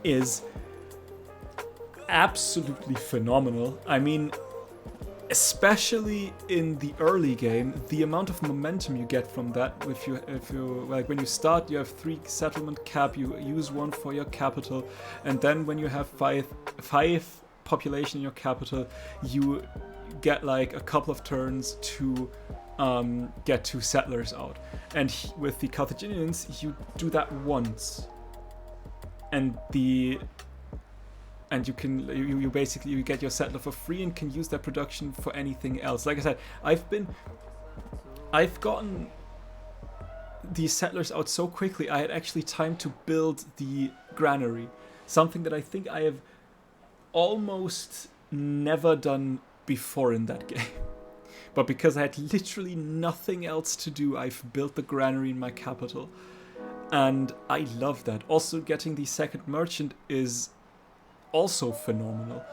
is absolutely phenomenal. I mean, especially in the early game, the amount of momentum you get from that. If you like, when you start, you have 3 settlement cap. You use 1 for your capital, and then when you have 5 population in your capital, you get like a couple of turns to get 2 settlers out. And with the Carthaginians, you do that once, and you can you basically get your settler for free and can use that production for anything else. Like I said, I've gotten these settlers out so quickly. I had actually time to build the granary, something that I think I have almost never done before in that game. But because I had literally nothing else to do, I've built the granary in my capital, and I love that. Also, getting the second merchant is also phenomenal.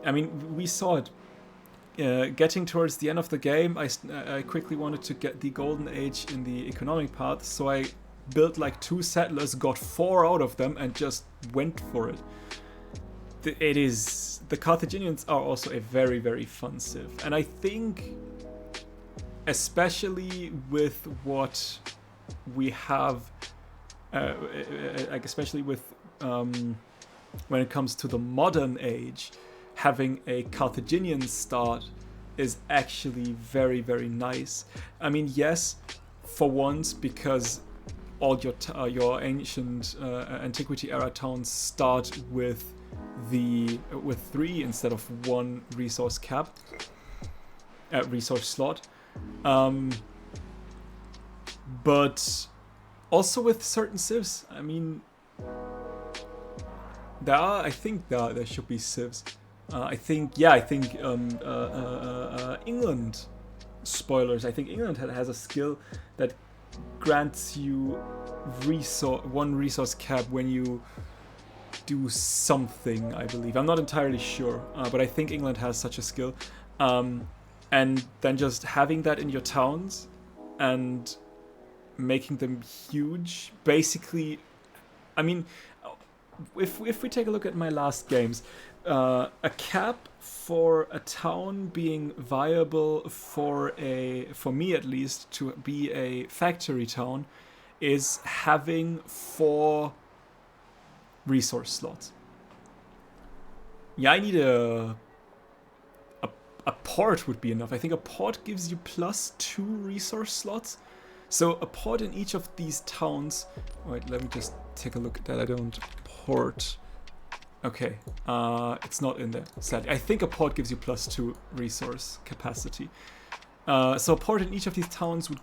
I mean, we saw it. Getting towards the end of the game, I quickly wanted to get the golden age in the economic path, so I built like 2 settlers, got 4 out of them, and just went for it. The Carthaginians are also a very, very fun civ, and I think, especially with what we have, especially with when it comes to the modern age, having a Carthaginian start is actually very, very nice. I mean, yes, for once, because all your ancient antiquity era towns start with 3 instead of 1 resource cap, resource slot. But also with certain civs, I mean, I think there should be civs. I think England, spoilers, I think England has a skill that grants you 1 resource cap when you do something, I believe. I'm not entirely sure, but I think England has such a skill. and then just having that in your towns and making them huge. Basically, I mean, if we take a look at my last games, a cap for a town being viable for me at least to be a factory town is having 4 resource slots. Yeah, I need a port would be enough. I think a port gives you +2 resource slots. So a port in each of these towns. Wait, let me just take a look at that. I don't port. Okay, it's not in there, sadly. I think a port gives you +2 resource capacity. So a port in each of these towns would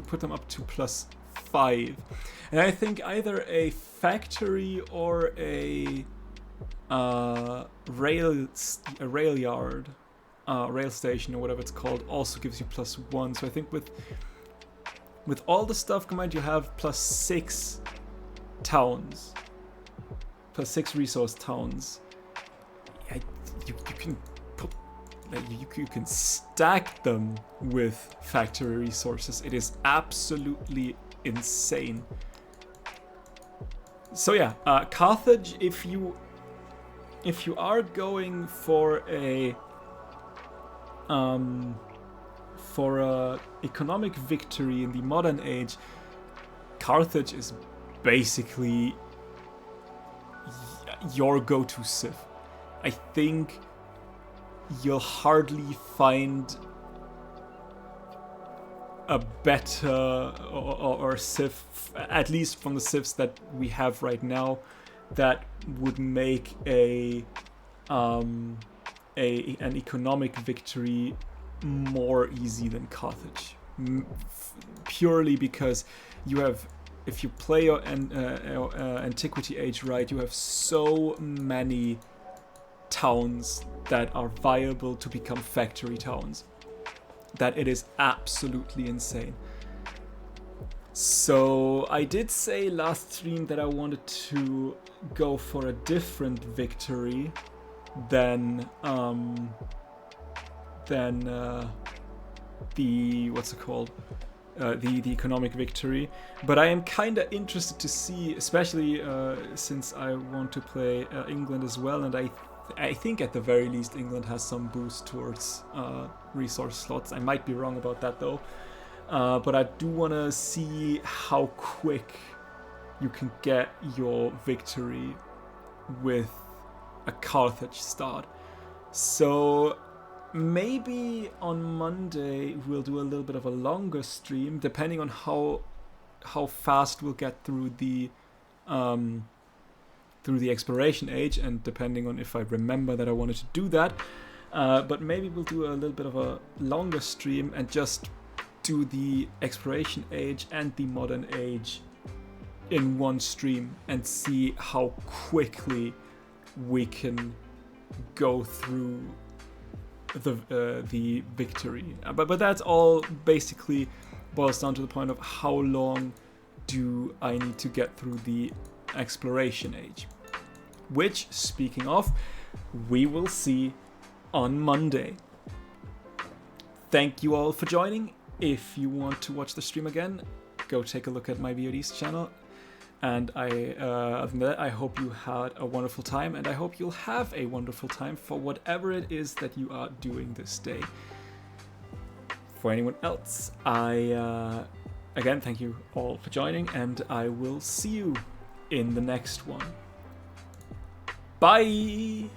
put them up to +5. And I think either a factory or a rail yard, rail station or whatever it's called, also gives you +1. So I think with all the stuff combined, you have +6 towns, +6 resource towns. Yeah, you can put, you can stack them with factory resources. It is absolutely insane. So yeah, Carthage. If you are going for a economic victory in the modern age, Carthage is basically your go-to civ. I think you'll hardly find a better or civ, at least from the civs that we have right now, that would make an economic victory more easy than Carthage, purely because you have, if you play your Antiquity Age right, you have so many towns that are viable to become factory towns that it is absolutely insane. So I did say last stream that I wanted to go for a different victory than the what's it called, the economic victory, but I am kind of interested to see, especially since I want to play England as well, and I think at the very least England has some boost towards resource slots. I might be wrong about that though, but I do want to see how quick you can get your victory with a Carthage start. So maybe on Monday we'll do a little bit of a longer stream, depending on how fast we'll get through the exploration age, and depending on if I remember that I wanted to do that. But maybe we'll do a little bit of a longer stream and just do the exploration age and the modern age in one stream and see how quickly we can go through the victory. But that's all basically boils down to the point of how long do I need to get through the exploration age, which, speaking of, we will see on Monday. Thank you all for joining. If you want to watch the stream again, go take a look at my VOD's channel. And other than that, I hope you had a wonderful time, and I hope you'll have a wonderful time for whatever it is that you are doing this day. For anyone else, again, thank you all for joining, and I will see you in the next one. Bye!